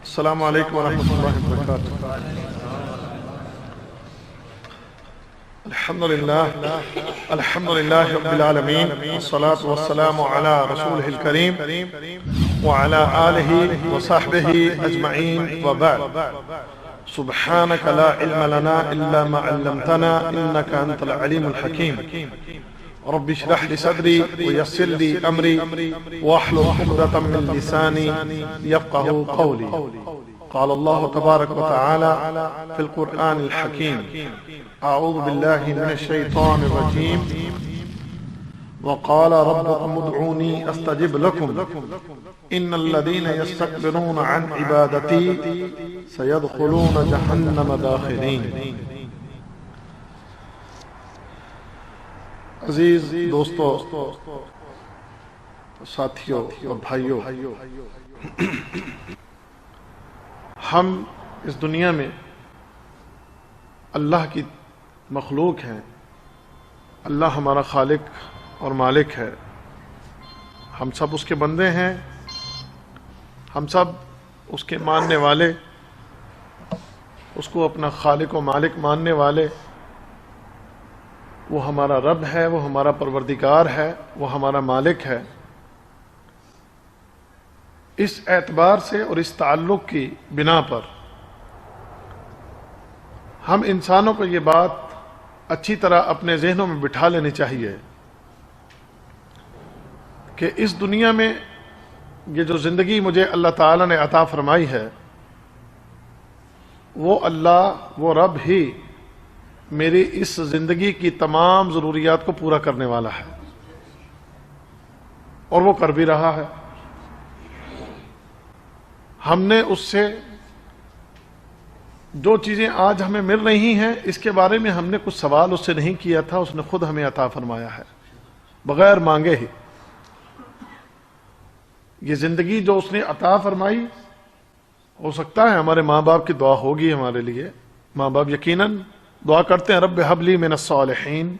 السلام علیکم ورحمۃ اللہ وبرکاتہ۔ الحمد للہ رب العالمین، والصلاة والسلام علی رسولہ الکریم وعلی آلہ وصحبہ اجمعین، وبعد۔ سبحانک لا علم لنا الا ما علمتنا انک انت العلیم الحکیم۔ رب اشرح لي صدري ويسر لي امري واحلل عقدة من لساني يفقهوا قولي۔ قال الله تبارك وتعالى في القرآن الحكيم: اعوذ بالله من الشيطان الرجيم، وقال ربكم ادعوني استجب لكم ان الذين يستكبرون عن عبادتي سيدخلون جهنم داخرين۔ عزیز دوستو، ساتھیوں اور بھائیوں، ہم اس دنیا میں اللہ کی مخلوق ہیں۔ اللہ ہمارا خالق اور مالک ہے۔ ہم سب اس کے بندے ہیں، ہم سب اس کے ماننے والے، اس کو اپنا خالق و مالک ماننے والے۔ وہ ہمارا رب ہے، وہ ہمارا پروردگار ہے، وہ ہمارا مالک ہے۔ اس اعتبار سے اور اس تعلق کی بنا پر ہم انسانوں کو یہ بات اچھی طرح اپنے ذہنوں میں بٹھا لینی چاہیے کہ اس دنیا میں یہ جو زندگی مجھے اللہ تعالیٰ نے عطا فرمائی ہے، وہ اللہ، وہ رب ہی میری اس زندگی کی تمام ضروریات کو پورا کرنے والا ہے، اور وہ کر بھی رہا ہے۔ ہم نے اس سے جو چیزیں آج ہمیں مل رہی ہیں، اس کے بارے میں ہم نے کچھ سوال اس سے نہیں کیا تھا، اس نے خود ہمیں عطا فرمایا ہے بغیر مانگے ہی۔ یہ زندگی جو اس نے عطا فرمائی، ہو سکتا ہے ہمارے ماں باپ کی دعا ہوگی ہمارے لیے، ماں باپ یقیناً دعا کرتے ہیں، رب حب لی من الصالحین،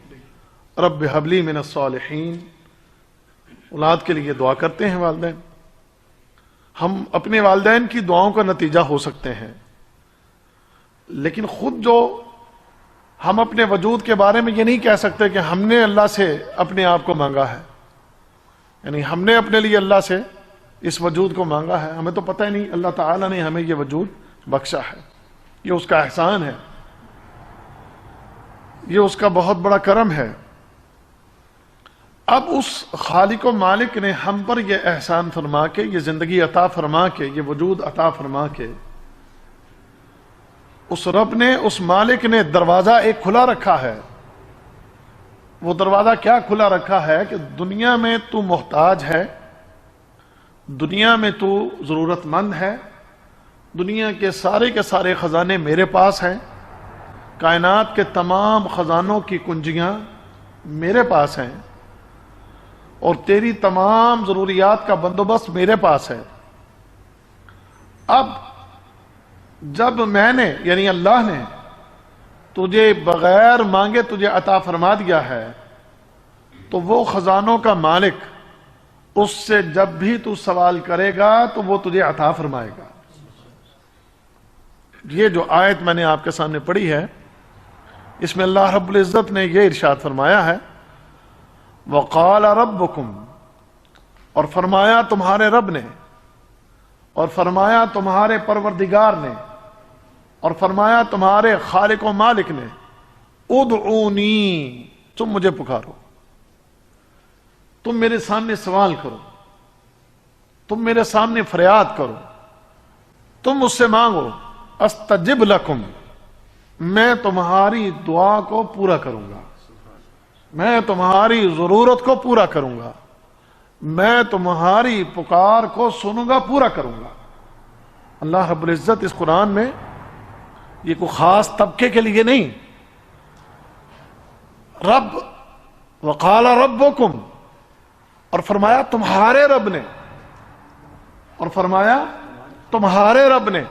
رب حب لی من الصالحین۔ اولاد کے لیے دعا کرتے ہیں والدین۔ ہم اپنے والدین کی دعاؤں کا نتیجہ ہو سکتے ہیں، لیکن خود جو ہم اپنے وجود کے بارے میں یہ نہیں کہہ سکتے کہ ہم نے اللہ سے اپنے آپ کو مانگا ہے، یعنی ہم نے اپنے لیے اللہ سے اس وجود کو مانگا ہے۔ ہمیں تو پتہ ہی نہیں، اللہ تعالیٰ نے ہمیں یہ وجود بخشا ہے، یہ اس کا احسان ہے، یہ اس کا بہت بڑا کرم ہے۔ اب اس خالق و مالک نے ہم پر یہ احسان فرما کے، یہ زندگی عطا فرما کے، یہ وجود عطا فرما کے، اس رب نے، اس مالک نے دروازہ ایک کھلا رکھا ہے۔ وہ دروازہ کیا کھلا رکھا ہے کہ دنیا میں تو محتاج ہے، دنیا میں تو ضرورت مند ہے، دنیا کے سارے خزانے میرے پاس ہیں، کائنات کے تمام خزانوں کی کنجیاں میرے پاس ہیں، اور تیری تمام ضروریات کا بندوبست میرے پاس ہے۔ اب جب میں نے، یعنی اللہ نے تجھے بغیر مانگے تجھے عطا فرما دیا ہے، تو وہ خزانوں کا مالک اس سے جب بھی تو سوال کرے گا تو وہ تجھے عطا فرمائے گا۔ یہ جو آیت میں نے آپ کے سامنے پڑھی ہے، اس میں اللہ رب العزت نے یہ ارشاد فرمایا ہے، وقال ربکم، اور فرمایا تمہارے رب نے، اور فرمایا تمہارے پروردگار نے، اور فرمایا تمہارے خالق و مالک نے، ادعونی، تم مجھے پکارو، تم میرے سامنے سوال کرو، تم میرے سامنے فریاد کرو، تم مجھ سے مانگو، استجب لکم، میں تمہاری دعا کو پورا کروں گا، میں تمہاری ضرورت کو پورا کروں گا، میں تمہاری پکار کو سنوں گا، پورا کروں گا۔ اللہ رب العزت اس قرآن میں یہ کوئی خاص طبقے کے لیے نہیں، رب، وقال ربکم، اور فرمایا تمہارے رب نے، اور فرمایا تمہارے رب نے۔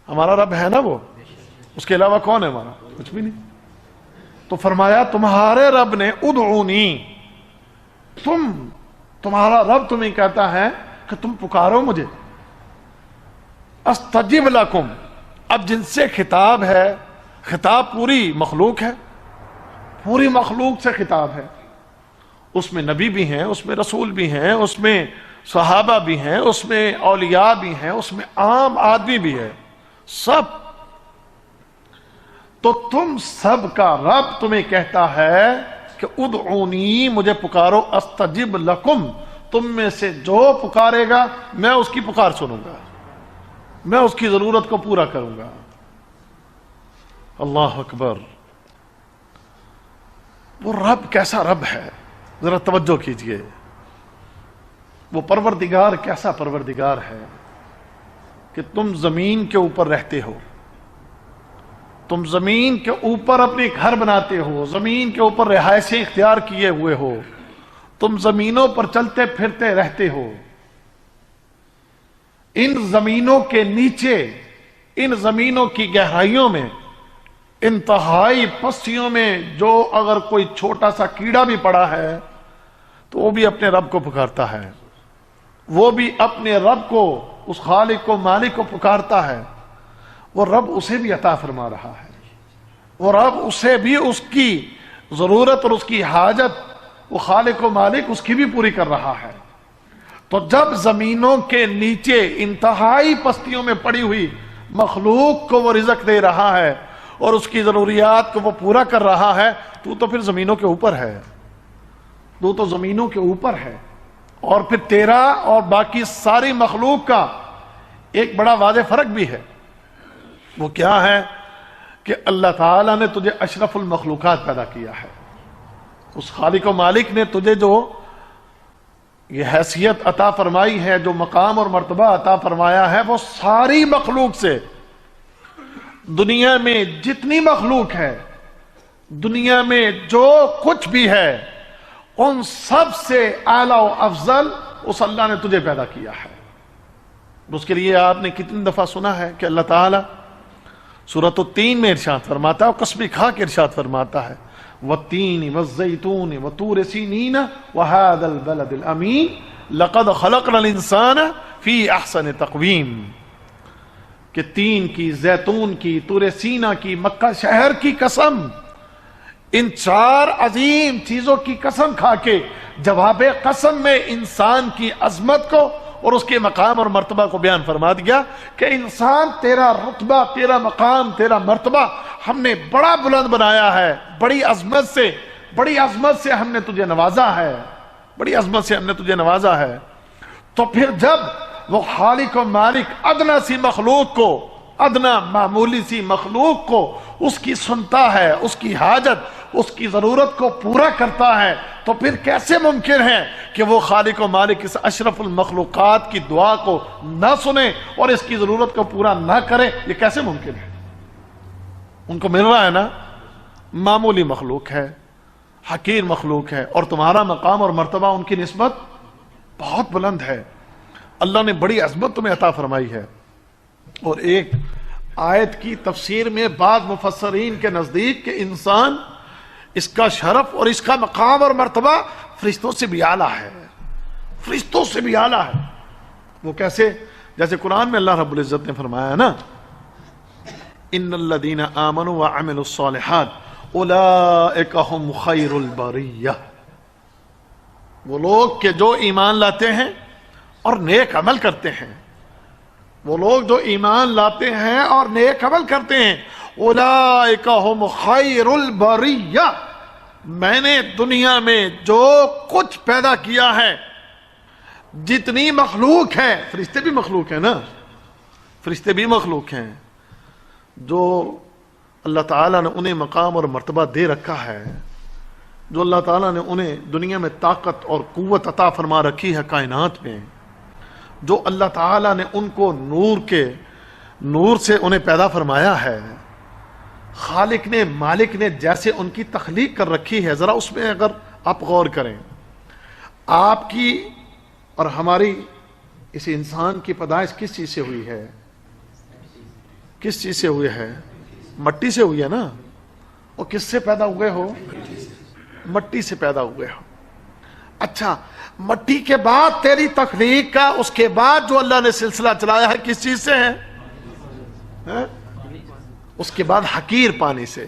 ہمارا رب ہے نا وہ، اس کے علاوہ کون ہے ہمارا؟ کچھ بھی نہیں۔ تو فرمایا تمہارے رب نے، ادعونی، تمہارا رب تمہیں کہتا ہے کہ تم پکارو مجھے، استجب لکم، اب جن سے خطاب ہے، خطاب پوری مخلوق ہے، پوری مخلوق سے خطاب ہے، اس میں نبی بھی ہیں، اس میں رسول بھی ہیں، اس میں صحابہ بھی ہیں، اس میں اولیاء بھی ہیں، اس میں عام آدمی بھی ہے، سب۔ تو تم سب کا رب تمہیں کہتا ہے کہ ادعونی، مجھے پکارو، استجب لکم، تم میں سے جو پکارے گا میں اس کی پکار سنوں گا، میں اس کی ضرورت کو پورا کروں گا۔ اللہ اکبر، وہ رب کیسا رب ہے، ذرا توجہ کیجئے، وہ پروردگار کیسا پروردگار ہے کہ تم زمین کے اوپر رہتے ہو، تم زمین کے اوپر اپنے گھر بناتے ہو، زمین کے اوپر رہائشیں اختیار کیے ہوئے ہو، تم زمینوں پر چلتے پھرتے رہتے ہو، ان زمینوں کے نیچے، ان زمینوں کی گہرائیوں میں، انتہائی پستیوں میں جو اگر کوئی چھوٹا سا کیڑا بھی پڑا ہے تو وہ بھی اپنے رب کو پکارتا ہے، وہ بھی اپنے رب کو، اس خالق کو، مالک کو پکارتا ہے، وہ رب اسے بھی عطا فرما رہا ہے، وہ رب اسے بھی اس کی ضرورت اور اس کی حاجت، وہ خالق و مالک اس کی بھی پوری کر رہا ہے۔ تو جب زمینوں کے نیچے انتہائی پستیوں میں پڑی ہوئی مخلوق کو وہ رزق دے رہا ہے اور اس کی ضروریات کو وہ پورا کر رہا ہے، تو پھر زمینوں کے اوپر ہے، تو زمینوں کے اوپر ہے۔ اور پھر تیرا اور باقی ساری مخلوق کا ایک بڑا واضح فرق بھی ہے، وہ کیا ہے کہ اللہ تعالیٰ نے تجھے اشرف المخلوقات پیدا کیا ہے، اس خالق و مالک نے تجھے جو یہ حیثیت عطا فرمائی ہے، جو مقام اور مرتبہ عطا فرمایا ہے، وہ ساری مخلوق سے، دنیا میں جتنی مخلوق ہے، دنیا میں جو کچھ بھی ہے، ان سب سے اعلیٰ و افضل اس اللہ نے تجھے پیدا کیا ہے۔ اس کے لیے آپ نے کتنی دفعہ سنا ہے کہ اللہ تعالیٰ سورۃ التین میں ارشاد فرماتا ہے، اور قسم کھا کے ارشاد فرماتا ہے، والتین والزیتون وطور سینین وہذا البلد الامین لقد خلقنا الانسان فی احسن تقویم، کہ تین کی، زیتون کی، طور سینا کی، مکہ شہر کی قسم، ان چار عظیم چیزوں کی قسم کھا کے جواب قسم میں انسان کی عظمت کو اور اس کے مقام اور مرتبہ کو بیان فرما دیا کہ انسان، تیرا رتبہ، تیرا مقام، تیرا مرتبہ ہم نے بڑا بلند بنایا ہے، بڑی عظمت سے ہم نے تجھے نوازا ہے، بڑی عظمت سے ہم نے تجھے نوازا ہے۔ تو پھر جب وہ خالق و مالک ادنا سی مخلوق کو، ادنا معمولی سی مخلوق کو اس کی سنتا ہے، اس کی حاجت، اس کی ضرورت کو پورا کرتا ہے، تو پھر کیسے ممکن ہے کہ وہ خالق و مالک اس اشرف المخلوقات کی دعا کو نہ سنے اور اس کی ضرورت کو پورا نہ کرے؟ یہ کیسے ممکن ہے؟ ان کو مل رہا ہے نا، معمولی مخلوق ہے، حقیر مخلوق ہے، اور تمہارا مقام اور مرتبہ ان کی نسبت بہت بلند ہے، اللہ نے بڑی عظمت تمہیں عطا فرمائی ہے۔ اور ایک آیت کی تفسیر میں بعض مفسرین کے نزدیک کہ انسان، اس کا شرف اور اس کا مقام اور مرتبہ فرشتوں سے بھی اعلیٰ ہے، فرشتوں سے بھی اعلیٰ ہے۔ وہ کیسے؟ جیسے قرآن میں اللہ رب العزت نے فرمایا نا، ان الذین آمنوا وعملوا الصالحات اولئک هم خیر البریہ، وہ لوگ کہ جو ایمان لاتے ہیں اور نیک عمل کرتے ہیں، وہ لوگ جو ایمان لاتے ہیں اور نیک عمل کرتے ہیں، اولئک هم خیر البریہ، میں نے دنیا میں جو کچھ پیدا کیا ہے، جتنی مخلوق ہے، فرشتے بھی مخلوق ہیں نا، فرشتے بھی مخلوق ہیں، جو اللہ تعالیٰ نے انہیں مقام اور مرتبہ دے رکھا ہے، جو اللہ تعالیٰ نے انہیں دنیا میں طاقت اور قوت عطا فرما رکھی ہے کائنات میں، جو اللہ تعالیٰ نے ان کو نور سے انہیں پیدا فرمایا ہے، خالق نے، مالک نے جیسے ان کی تخلیق کر رکھی ہے، ذرا اس میں اگر آپ غور کریں، آپ کی اور ہماری اس انسان کی پیدائش کس چیز سے ہوئی ہے؟ کس چیز سے ہوئی ہے؟ مٹی سے ہوئی ہے نا۔ اور کس سے پیدا ہوئے ہو؟ مٹی سے پیدا ہوئے ہو۔ اچھا، مٹی کے بعد تیری تخلیق کا، اس کے بعد جو اللہ نے سلسلہ چلایا ہے، کس چیز سے ہے؟ اس کے بعد حقیر پانی سے.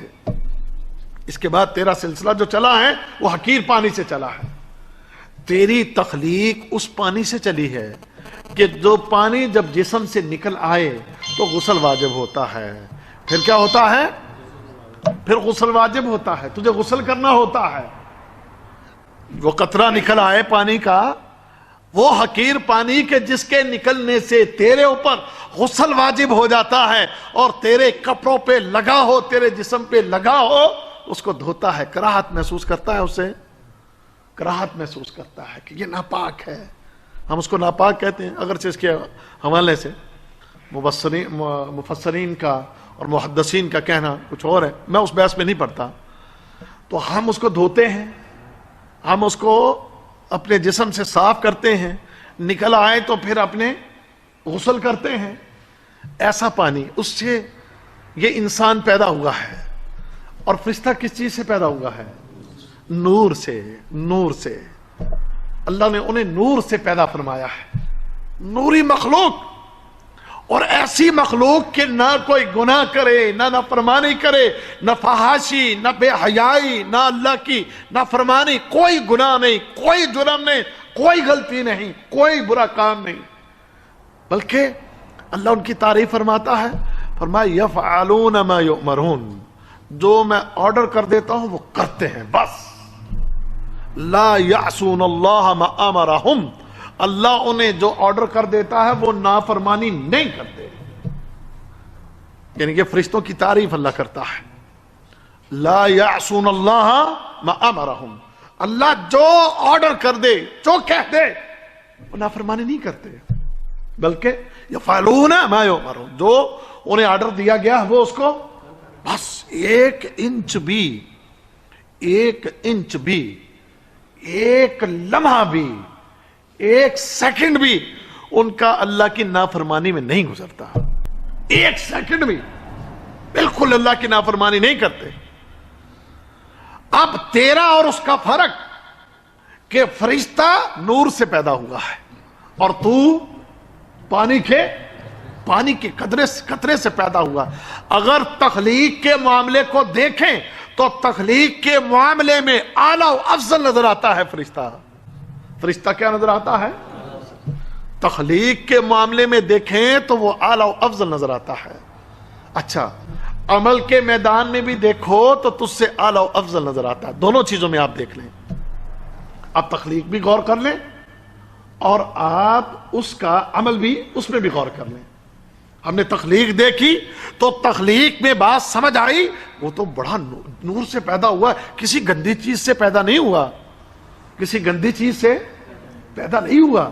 اس کے بعد تیرا سلسلہ جو چلا ہے وہ حقیر پانی سے چلا ہے. تیری تخلیق اس پانی سے چلی ہے کہ جو پانی جب جسم سے نکل آئے تو غسل واجب ہوتا ہے. پھر کیا ہوتا ہے؟ پھر غسل واجب ہوتا ہے. تجھے غسل کرنا ہوتا ہے. وہ قطرہ نکل آئے پانی کا، وہ حقیر پانی کے جس کے نکلنے سے تیرے اوپر غسل واجب ہو جاتا ہے اور تیرے کپڑوں پہ لگا ہو، تیرے جسم پہ لگا ہو، اس کو دھوتا ہے. کراہت محسوس کرتا ہے، اسے کراہت محسوس کرتا ہے کہ یہ ناپاک ہے. ہم اس کو ناپاک کہتے ہیں، اگرچہ اس کے حوالے سے مفسرین کا اور محدثین کا کہنا کچھ اور ہے، میں اس بحث میں نہیں پڑتا. تو ہم اس کو دھوتے ہیں، ہم اس کو اپنے جسم سے صاف کرتے ہیں، نکل آئے تو پھر اپنے غسل کرتے ہیں. ایسا پانی، اس سے یہ انسان پیدا ہوا ہے. اور فرشتہ کس چیز سے پیدا ہوا ہے؟ نور سے. نور سے اللہ نے انہیں نور سے پیدا فرمایا ہے. نوری مخلوق، اور ایسی مخلوق کہ نہ کوئی گناہ کرے، نہ نافرمانی کرے، نہ فحاشی، نہ بے حیائی، نہ اللہ کی نافرمانی، کوئی گناہ نہیں، کوئی جرم نہیں، کوئی غلطی نہیں، کوئی برا کام نہیں. بلکہ اللہ ان کی تعریف فرماتا ہے، فرمایا یفعلون ما یؤمرون، جو میں آرڈر کر دیتا ہوں وہ کرتے ہیں بس. لا یعصون اللہ ما امرہم، اللہ انہیں جو آرڈر کر دیتا ہے وہ نافرمانی نہیں کرتے. یعنی کہ فرشتوں کی تعریف اللہ کرتا ہے. لا یعصون اللہ ما امرہم، اللہ جو آرڈر کر دے، جو کہہ دے، وہ نافرمانی نہیں کرتے، بلکہ یفعلون ما یؤمرون، جو انہیں آرڈر دیا گیا وہ اس کو بس ایک انچ بھی، ایک انچ بھی، ایک لمحہ بھی، ایک سیکنڈ بھی ان کا اللہ کی نافرمانی میں نہیں گزرتا. ایک سیکنڈ بھی بالکل اللہ کی نافرمانی نہیں کرتے. اب تیرا اور اس کا فرق کہ فرشتہ نور سے پیدا ہوا ہے اور تو پانی کے قطرے سے پیدا ہوا. اگر تخلیق کے معاملے کو دیکھیں تو تخلیق کے معاملے میں اعلیٰ و افضل نظر آتا ہے فرشتہ. فرشتہ کیا نظر آتا ہے؟ تخلیق کے معاملے میں دیکھیں تو وہ اعلیٰ و افضل نظر آتا ہے. اچھا، عمل کے میدان میں بھی دیکھو تو تجھ سے اعلیٰ و افضل نظر آتا ہے. دونوں چیزوں میں آپ دیکھ لیں. آپ تخلیق بھی غور کر لیں اور آپ اس کا عمل بھی، اس میں بھی غور کر لیں. ہم نے تخلیق دیکھی تو تخلیق میں بات سمجھ آئی، وہ تو بڑا نور سے پیدا ہوا، کسی گندی چیز سے پیدا نہیں ہوا، کسی گندی چیز سے پیدا نہیں ہوا،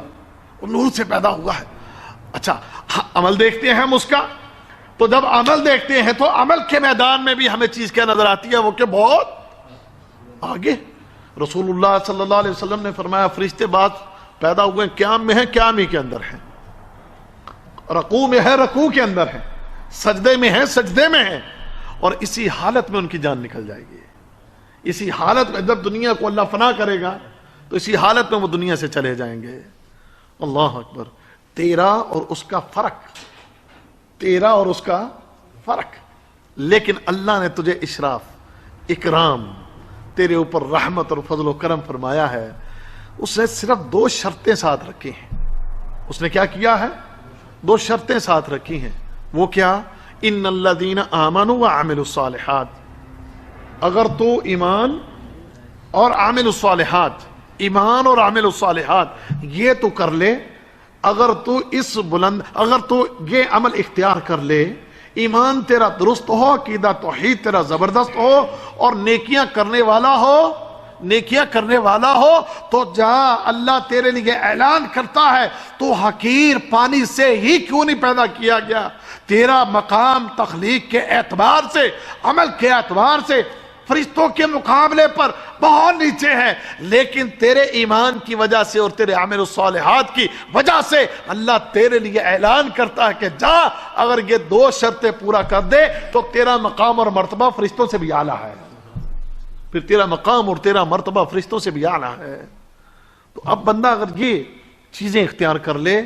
وہ نور سے پیدا ہوا ہے. اچھا، عمل دیکھتے ہیں ہم اس کا، تو جب عمل دیکھتے ہیں تو عمل کے میدان میں بھی ہمیں چیز کیا نظر آتی ہے؟ وہ کہ بہت آگے. رسول اللہ صلی اللہ علیہ وسلم نے فرمایا فرشتے بعض پیدا ہوئے قیام میں ہیں، قیام ہی کے اندر ہیں، رکوع میں ہے، رکوع کے اندر ہیں، سجدے میں ہے، سجدے میں ہیں، اور اسی حالت میں ان کی جان نکل جائے گی. اسی حالت میں جب دنیا کو اللہ فنا کرے گا تو اسی حالت میں وہ دنیا سے چلے جائیں گے. اللہ اکبر. تیرا اور اس کا فرق، تیرا اور اس کا فرق. لیکن اللہ نے تجھے اشراف، اکرام، تیرے اوپر رحمت اور فضل و کرم فرمایا ہے. اس نے صرف 2 شرطیں ساتھ رکھی ہیں. اس نے کیا کیا ہے؟ 2 شرطیں ساتھ رکھی ہیں. وہ کیا؟ ان الذین آمنوا وعملوا الصالحات. اگر تو ایمان اور عامل الصالحات، ایمان اور عامل الصالحات یہ تو کر لے، اگر تو یہ عمل اختیار کر لے، ایمان تیرا درست ہو، عقیدہ توحید تیرا زبردست ہو، اور نیکیاں کرنے والا ہو، تو جا، اللہ تیرے لیے اعلان کرتا ہے تو حقیر پانی سے ہی کیوں نہیں پیدا کیا گیا. تیرا مقام تخلیق کے اعتبار سے، عمل کے اعتبار سے فرشتوں کے مقابلے پر بہت نیچے ہے، لیکن تیرے ایمان کی وجہ سے اور تیرے عامل الصالحات کی وجہ سے اللہ تیرے لیے اعلان کرتا ہے کہ جا، اگر یہ 2 شرطیں پورا کر دے تو تیرا مقام اور مرتبہ فرشتوں سے بھی اعلیٰ ہے. پھر تیرا مقام اور تیرا مرتبہ فرشتوں سے بھی اعلیٰ ہے. تو اب بندہ اگر یہ چیزیں اختیار کر لے،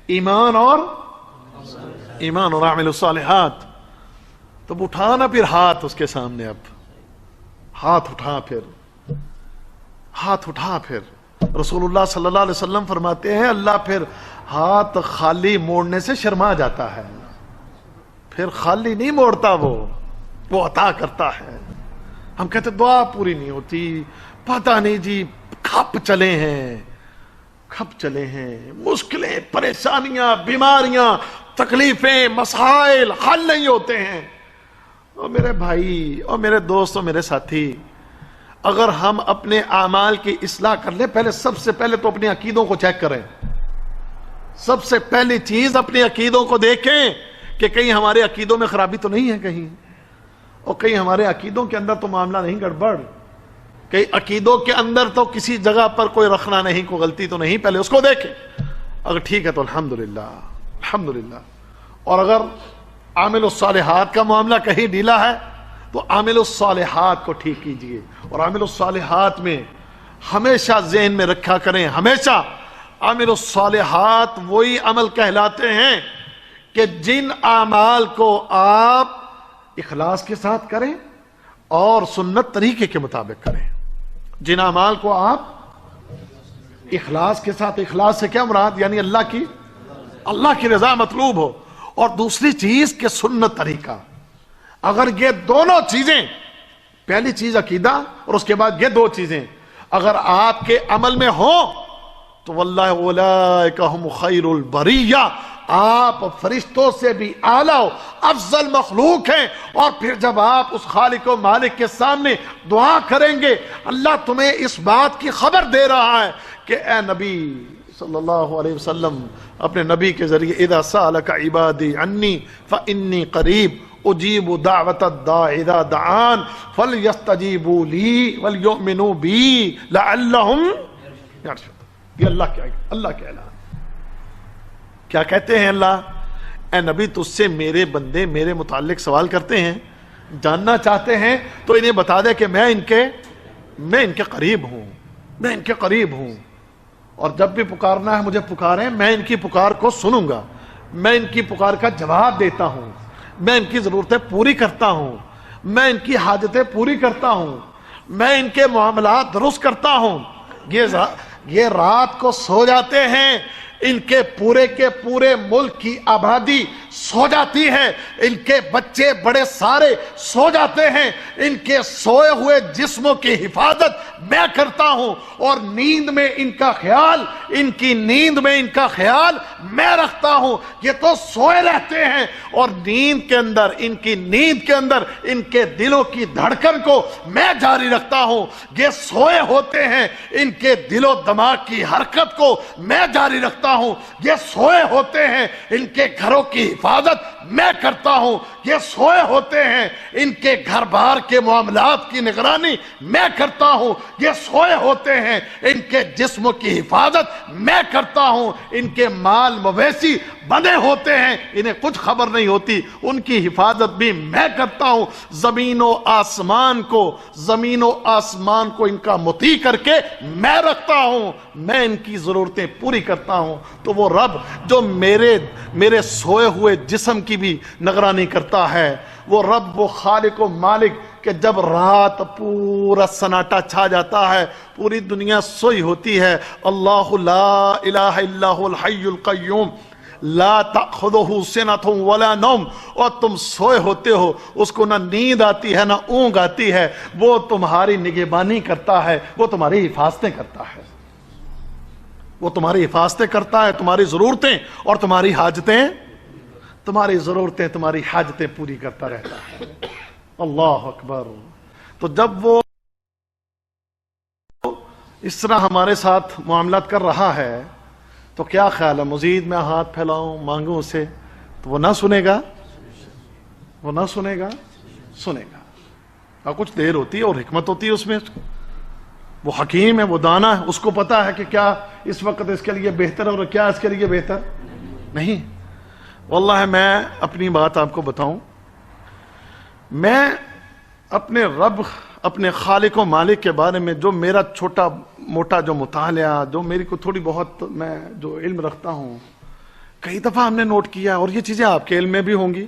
ایمان اور عامل الصالحات، تو اٹھانا پھر ہاتھ اس کے سامنے، اب ہاتھ اٹھا، پھر ہاتھ اٹھا، پھر رسول اللہ صلی اللہ علیہ وسلم فرماتے ہیں اللہ پھر ہاتھ خالی موڑنے سے شرما جاتا ہے، پھر خالی نہیں موڑتا، وہ عطا کرتا ہے۔ ہم کہتے دعا پوری نہیں ہوتی، پتہ نہیں جی کھپ چلے ہیں، مشکلیں، پریشانیاں، بیماریاں، تکلیفیں، مسائل حل نہیں ہوتے ہیں۔ اور میرے بھائی اور میرے دوست اور میرے ساتھی، اگر ہم اپنے اعمال کی اصلاح کر لیں، سب سے پہلے تو اپنے عقیدوں کو چیک کریں۔ سب سے پہلی چیز اپنے عقیدوں کو دیکھیں کہ کہیں ہمارے عقیدوں میں خرابی تو نہیں ہے کہیں، اور کہیں ہمارے عقیدوں کے اندر تو معاملہ نہیں گڑبڑ، کہیں عقیدوں کے اندر تو کسی جگہ پر کوئی رکھنا نہیں، کوئی غلطی تو نہیں، پہلے اس کو دیکھیں۔ اگر ٹھیک ہے تو الحمدللہ الحمدللہ۔ اور اگر عامل الصالحات کا معاملہ کہیں ڈھیلا ہے تو عامل الصالحات کو ٹھیک کیجئے، اور عامل الصالحات میں ہمیشہ ذہن میں رکھا کریں، ہمیشہ عامل الصالحات وہی عمل کہلاتے ہیں کہ جن اعمال کو آپ اخلاص کے ساتھ کریں اور سنت طریقے کے مطابق کریں۔ جن اعمال کو آپ اخلاص کے ساتھ، اخلاص سے کیا مراد؟ یعنی اللہ کی رضا مطلوب ہو، اور دوسری چیز کہ سنت طریقہ۔ اگر یہ دونوں چیزیں، پہلی چیز عقیدہ اور اس کے بعد یہ دو چیزیں اگر آپ کے عمل میں ہوں تو واللہ اولئک هم خیر البریہ، آپ فرشتوں سے بھی اعلیٰ افضل مخلوق ہیں۔ اور پھر جب آپ اس خالق و مالک کے سامنے دعا کریں گے، اللہ تمہیں اس بات کی خبر دے رہا ہے کہ اے نبی صلی اللہ علیہ وسلم، اپنے نبی کے ذریعے اذا سألک عبادی عنی فانی قریب اجیب دعوت الداع اذا دعان فلیستجیبوا لی ولیؤمنوا بی لعلہم یرشدون۔ یہ اللہ کے اعلان۔ کیا کہتے ہیں اللہ؟ اے نبی تجھ سے میرے بندے میرے متعلق سوال کرتے ہیں، جاننا چاہتے ہیں، تو انہیں بتا دے کہ میں ان کے قریب ہوں، میں ان کے قریب ہوں، اور جب بھی پکارنا ہے مجھے پکاریں، میں ان کی پکار کو سنوں گا، میں ان کی پکار کا جواب دیتا ہوں، میں ان کی ضرورتیں پوری کرتا ہوں، میں ان کی حاجتیں پوری کرتا ہوں، میں ان کے معاملات درست کرتا ہوں۔ یہ رات کو سو جاتے ہیں، ان کے پورے ملک کی آبادی سو جاتی ہے، ان کے بچے بڑے سارے سو جاتے ہیں، ان کے سوئے ہوئے جسموں کی حفاظت میں کرتا ہوں، اور نیند میں ان کا خیال، ان کی نیند میں ان کا خیال میں رکھتا ہوں۔ یہ تو سوئے رہتے ہیں، اور نیند کے اندر، ان کی نیند کے اندر ان کے دلوں کی دھڑکن کو میں جاری رکھتا ہوں۔ یہ سوئے ہوتے ہیں، ان کے دل و دماغ کی حرکت کو میں جاری رکھتا ہوں۔ یہ سوئے ہوتے ہیں، ان کے گھروں کی حفاظت میں کرتا ہوں۔ یہ سوئے ہوتے ہیں، ان کے گھر بار کے معاملات کی نگرانی میں کرتا ہوں۔ یہ سوئے ہوتے ہیں، ان کے جسم کی حفاظت میں کرتا ہوں۔ ان کے مال مویشی بندے ہوتے ہیں، انہیں کچھ خبر نہیں ہوتی، ان کی حفاظت بھی میں کرتا ہوں۔ زمین و آسمان کو ان کا مطیع کر کے میں رکھتا ہوں، میں ان کی ضرورتیں پوری کرتا ہوں۔ تو وہ رب جو میرے سوئے ہوئے جسم کی بھی نگرانی کرتا ہے، وہ رب، وہ خالق و مالک کہ جب رات پورا سناٹا چھا جاتا ہے، پوری دنیا سوئی ہوتی ہے، اللہ لا الہ الا هو الحی القیوم لا تأخذہ سنۃ ولا نوم، اور تم سوئے ہوتے ہو، اس کو نہ نیند آتی ہے نہ اونگ آتی ہے، وہ تمہاری نگہبانی کرتا ہے، وہ تمہاری حفاظتیں کرتا ہے، وہ تمہاری حفاظتیں کرتا ہے، تمہاری ضرورتیں اور تمہاری حاجتیں، تمہاری حاجتیں پوری کرتا رہتا ہے۔ اللہ اکبر۔ تو جب وہ اس طرح ہمارے ساتھ معاملات کر رہا ہے تو کیا خیال ہے مزید میں ہاتھ پھیلاؤں، مانگوں اسے، تو وہ نہ سنے گا، سنے گا۔ اور کچھ دیر ہوتی ہے اور حکمت ہوتی ہے اس میں، وہ حکیم ہے، وہ دانا ہے، اس کو پتا ہے کہ کیا اس وقت اس کے لیے بہتر ہے اور کیا اس کے لیے بہتر نہیں۔ واللہ میں اپنی بات آپ کو بتاؤں، میں اپنے رب، اپنے خالق و مالک کے بارے میں جو میرا چھوٹا موٹا جو مطالعہ، جو میری کو تھوڑی بہت میں جو علم رکھتا ہوں، کئی دفعہ ہم نے نوٹ کیا، اور یہ چیزیں آپ کے علم میں بھی ہوں گی،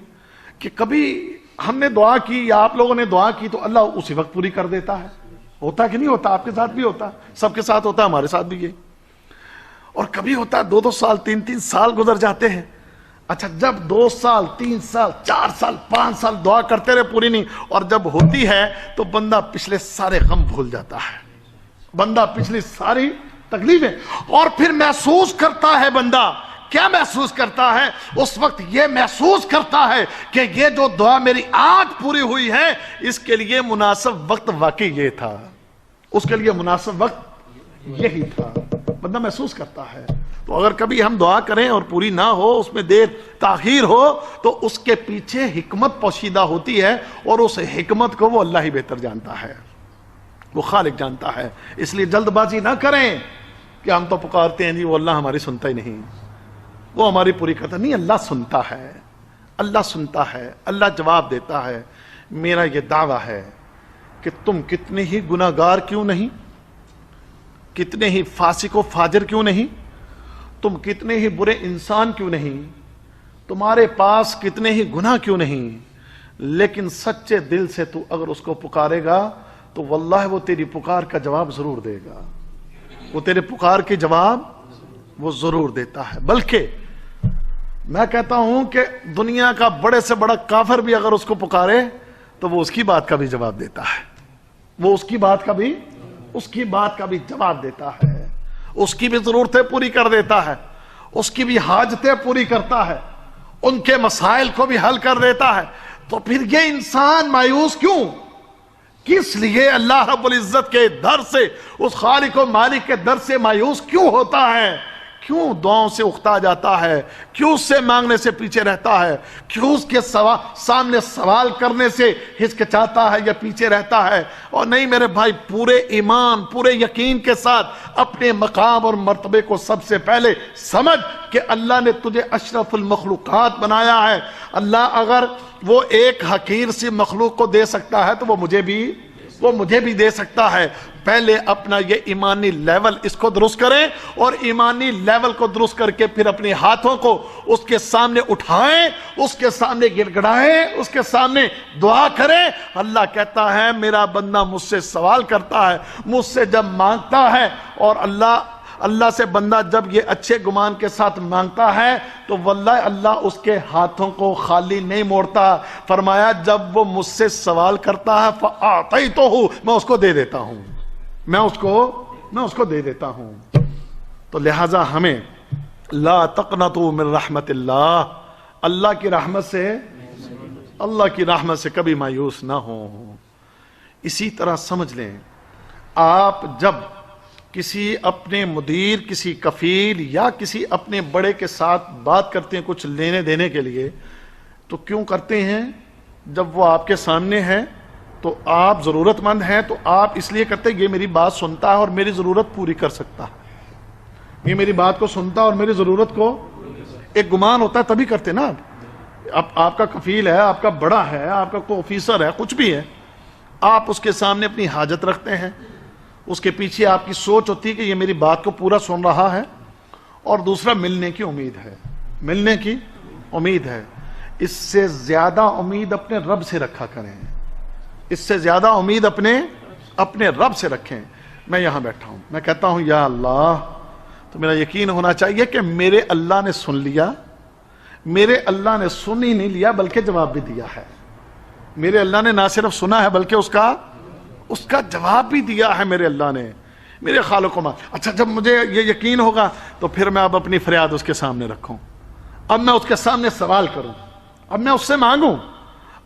کہ کبھی ہم نے دعا کی یا آپ لوگوں نے دعا کی تو اللہ اسی وقت پوری کر دیتا ہے. ہوتا کہ نہیں ہوتا؟ آپ کے ساتھ بھی ہوتا، سب کے ساتھ ہوتا، ہمارے ساتھ بھی یہ. اور کبھی ہوتا ہے 2 سال 3 سال گزر جاتے ہیں. اچھا جب 2 سال 3 سال 4 سال 5 سال دعا کرتے رہے پوری نہیں، اور جب ہوتی ہے تو بندہ پچھلے سارے غم بھول جاتا ہے، بندہ پچھلی ساری تکلیفیں، اور پھر محسوس کرتا ہے بندہ. کیا محسوس کرتا ہے؟ اس وقت یہ محسوس کرتا ہے کہ یہ جو دعا میری آج پوری ہوئی ہے اس کے لیے مناسب وقت واقعی یہ تھا، اس کے لیے مناسب وقت یہی تھا. بندہ محسوس کرتا ہے. تو اگر کبھی ہم دعا کریں اور پوری نہ ہو، اس میں دیر تاخیر ہو، تو اس کے پیچھے حکمت پوشیدہ ہوتی ہے، اور اس حکمت کو وہ اللہ ہی بہتر جانتا ہے، وہ خالق جانتا ہے. اس لیے جلد بازی نہ کریں کہ ہم تو پکارتے ہیں جی وہ اللہ ہماری سنتا ہی نہیں، وہ ہماری پوری کرتا نہیں. اللہ سنتا ہے، اللہ سنتا ہے، اللہ جواب دیتا ہے. میرا یہ دعویٰ ہے کہ تم کتنے ہی گناہگار کیوں نہیں، کتنے ہی فاسق و فاجر کیوں نہیں، تم کتنے ہی برے انسان کیوں نہیں، تمہارے پاس کتنے ہی گناہ کیوں نہیں، لیکن سچے دل سے تو اگر اس کو پکارے گا تو واللہ وہ تیری پکار کا جواب ضرور دے گا، وہ تیرے پکار کے جواب وہ ضرور دیتا ہے. بلکہ میں کہتا ہوں کہ دنیا کا بڑے سے بڑا کافر بھی اگر اس کو پکارے تو وہ اس کی بات کا بھی جواب دیتا ہے، وہ اس کی بات کا بھی جواب دیتا ہے، اس کی بھی ضرورتیں پوری کر دیتا ہے، اس کی بھی حاجتیں پوری کرتا ہے، ان کے مسائل کو بھی حل کر دیتا ہے. تو پھر یہ انسان مایوس کیوں؟ کس لیے اللہ رب العزت کے در سے، اس خالق و مالک کے در سے مایوس کیوں ہوتا ہے؟ کیوں دعاؤں سے اکتا جاتا ہے؟ کیوں اس سے مانگنے سے پیچھے رہتا ہے؟ کیوں اس کے سامنے سوال کرنے سے ہچکچاتا ہے یا پیچھے رہتا ہے؟ اور نہیں میرے بھائی، پورے ایمان پورے یقین کے ساتھ اپنے مقام اور مرتبے کو سب سے پہلے سمجھ کہ اللہ نے تجھے اشرف المخلوقات بنایا ہے. اللہ اگر وہ ایک حقیر سی مخلوق کو دے سکتا ہے تو وہ مجھے بھی دے سکتا ہے. پہلے اپنا یہ ایمانی لیول اس کو درست کریں، اور ایمانی لیول کو درست کر کے پھر اپنے ہاتھوں کو اس کے سامنے اٹھائیں، اس کے سامنے گڑگڑائیں، اس کے سامنے دعا کریں. اللہ کہتا ہے میرا بندہ مجھ سے سوال کرتا ہے، مجھ سے جب مانگتا ہے، اور اللہ سے بندہ جب یہ اچھے گمان کے ساتھ مانگتا ہے تو واللہ اللہ اس کے ہاتھوں کو خالی نہیں موڑتا. فرمایا جب وہ مجھ سے سوال کرتا ہے فَأَعْطَيْتُهُ، میں اس کو دے دیتا ہوں، میں اس کو دے دیتا ہوں. تو لہٰذا ہمیں لا تقنطوا من رحمت اللہ، اللہ کی رحمت سے کبھی مایوس نہ ہو. اسی طرح سمجھ لیں، آپ جب کسی اپنے مدیر، کسی کفیل یا کسی اپنے بڑے کے ساتھ بات کرتے ہیں کچھ لینے دینے کے لیے، تو کیوں کرتے ہیں؟ جب وہ آپ کے سامنے ہے تو آپ ضرورت مند ہیں تو آپ اس لیے کرتے ہیں یہ میری بات سنتا ہے اور میری ضرورت پوری کر سکتا ہے، یہ میری بات کو سنتا اور میری ضرورت کو، ایک گمان ہوتا ہے تبھی کرتے نا. آپ کا کفیل ہے، آپ کا بڑا ہے، آپ کا کوئی آفیسر ہے، کچھ بھی ہے، آپ اس کے سامنے اپنی حاجت رکھتے ہیں، اس کے پیچھے آپ کی سوچ ہوتی ہے کہ یہ میری بات کو پورا سن رہا ہے، اور دوسرا ملنے کی امید ہے. اس سے زیادہ امید اپنے رب سے رکھا کریں، اس سے زیادہ امید اپنے رب سے رکھیں. میں یہاں بیٹھا ہوں، میں کہتا ہوں یا اللہ، تو میرا یقین ہونا چاہیے کہ میرے اللہ نے سن لیا، میرے اللہ نے سن ہی نہیں لیا بلکہ جواب بھی دیا ہے. میرے اللہ نے نہ صرف سنا ہے بلکہ اس کا جواب بھی دیا ہے میرے اللہ نے، میرے خالق و مالک. اچھا جب مجھے یہ یقین ہوگا تو پھر میں اب اپنی فریاد اس کے سامنے رکھوں، اب میں اس کے سامنے سوال کروں، اب میں اس سے مانگوں،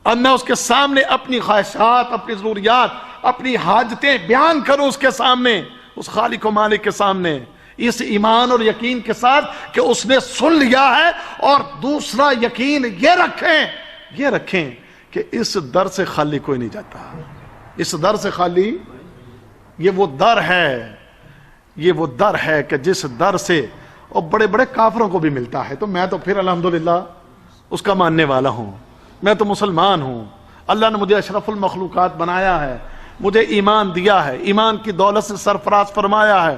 اب میں اس کے سامنے اپنی خواہشات، اپنی ضروریات، اپنی حاجتیں بیان کروں اس کے سامنے، اس خالق و مالک کے سامنے، اس ایمان اور یقین کے ساتھ کہ اس نے سن لیا ہے. اور دوسرا یقین یہ رکھیں کہ اس در سے خالی کوئی نہیں جاتا، اس در سے خالی، یہ وہ در ہے کہ جس در سے اور بڑے بڑے کافروں کو بھی ملتا ہے. تو میں تو پھر الحمدللہ اس کا ماننے والا ہوں، میں تو مسلمان ہوں، اللہ نے مجھے اشرف المخلوقات بنایا ہے، مجھے ایمان دیا ہے، ایمان کی دولت سے سرفراز فرمایا ہے،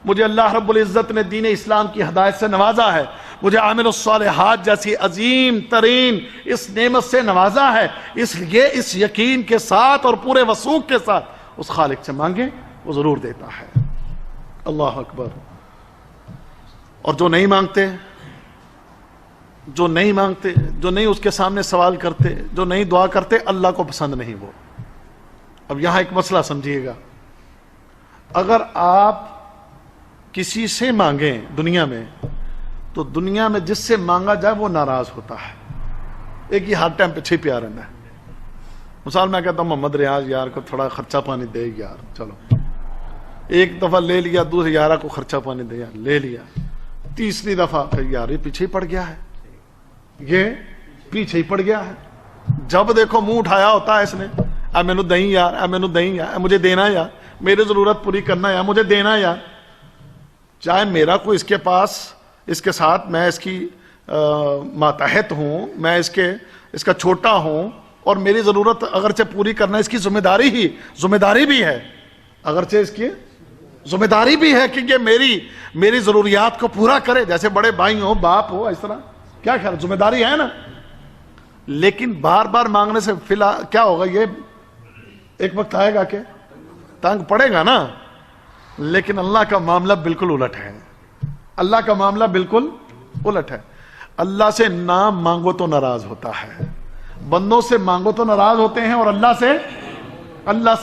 مجھے اللہ رب العزت نے دین اسلام کی ہدایت سے نوازا ہے، مجھے عامل الصالحات جیسی عظیم ترین اس نعمت سے نوازا ہے، اس لیے اس یقین کے ساتھ اور پورے وثوق کے ساتھ اس خالق سے مانگیں، وہ ضرور دیتا ہے۔ اللہ اکبر۔ اور جو نہیں مانگتے، جو نہیں اس کے سامنے سوال کرتے، جو نہیں دعا کرتے، اللہ کو پسند نہیں وہ۔ اب یہاں ایک مسئلہ سمجھیے گا، اگر آپ کسی سے مانگیں دنیا میں، تو دنیا میں جس سے مانگا جائے وہ ناراض ہوتا ہے، ایک ہی ہر ٹائم پیچھے پیا رہنا ہے۔ مثال میں کہتا ہوں محمد ریاض یار کو تھوڑا خرچہ پانی دے یار، چلو ایک دفعہ لے لیا، دوسری یارہ کو خرچہ پانی دے یار، لے لیا، تیسری دفعہ یار یہ پیچھے ہی پڑ گیا ہے، یہ پیچھے ہی پڑ گیا ہے، جب دیکھو منہ اٹھایا ہوتا ہے اس نے، اے مینو دیں یار، اے مینو دیں یار، مجھے دینا یار، میری ضرورت پوری کرنا یار، مجھے دینا یار۔ چاہے میرا کوئی اس کے پاس، اس کے ساتھ میں اس کی ماتحت ہوں، میں اس کا چھوٹا ہوں، اور میری ضرورت اگرچہ پوری کرنا اس کی ذمہ داری بھی ہے، اگرچہ اس کی ذمہ داری بھی ہے کہ یہ میری ضروریات کو پورا کرے، جیسے بڑے بھائی ہو، باپ ہو، اس طرح کیا خیال، ذمہ داری ہے نا۔ لیکن بار بار مانگنے سے فی الحال کیا ہوگا، یہ ایک وقت آئے گا کہ تنگ پڑے گا نا۔ لیکن اللہ کا معاملہ بالکل الٹ ہے، اللہ کا معاملہ بالکل الٹ ہے۔ اللہ سے نہ مانگو تو ناراض ہوتا ہے، بندوں سے مانگو تو ناراض ہوتے ہیں، اور اللہ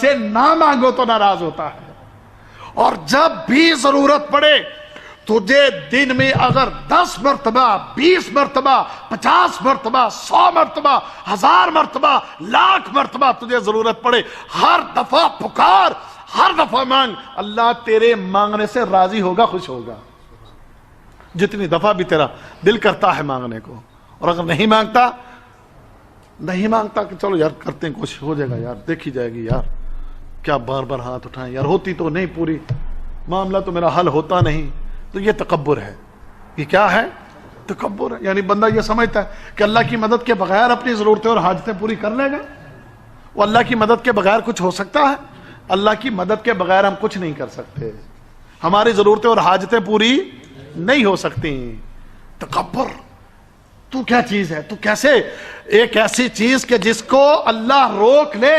سے نہ مانگو تو ناراض ہوتا ہے۔ اور جب بھی ضرورت پڑے تجھے دن میں اگر 10 مرتبہ، 20 مرتبہ، 50 مرتبہ، 100 مرتبہ، 1000 مرتبہ، لاکھ مرتبہ تجھے ضرورت پڑے، ہر دفعہ پکار، ہر دفعہ مانگ، اللہ تیرے مانگنے سے راضی ہوگا، خوش ہوگا، جتنی دفعہ بھی تیرا دل کرتا ہے مانگنے کو۔ اور اگر نہیں مانگتا کہ چلو یار کرتے ہیں، کوشش ہو جائے گا یار، دیکھی جائے گی یار، کیا بار بار ہاتھ اٹھائیں یار، ہوتی تو نہیں پوری، معاملہ تو میرا حل ہوتا نہیں، تو یہ تکبر ہے۔ یہ کیا ہے؟ تکبر ہے۔ یعنی بندہ یہ سمجھتا ہے کہ اللہ کی مدد کے بغیر اپنی ضرورتیں اور حاجتیں پوری کر لے گا۔ وہ اللہ کی مدد کے بغیر کچھ ہو سکتا ہے؟ اللہ کی مدد کے بغیر ہم کچھ نہیں کر سکتے، ہماری ضرورتیں اور حاجتیں پوری نہیں ہو سکتی۔ تکبر، تو کیا چیز ہے، تو کیسے، ایک ایسی چیز کہ جس کو اللہ روک لے،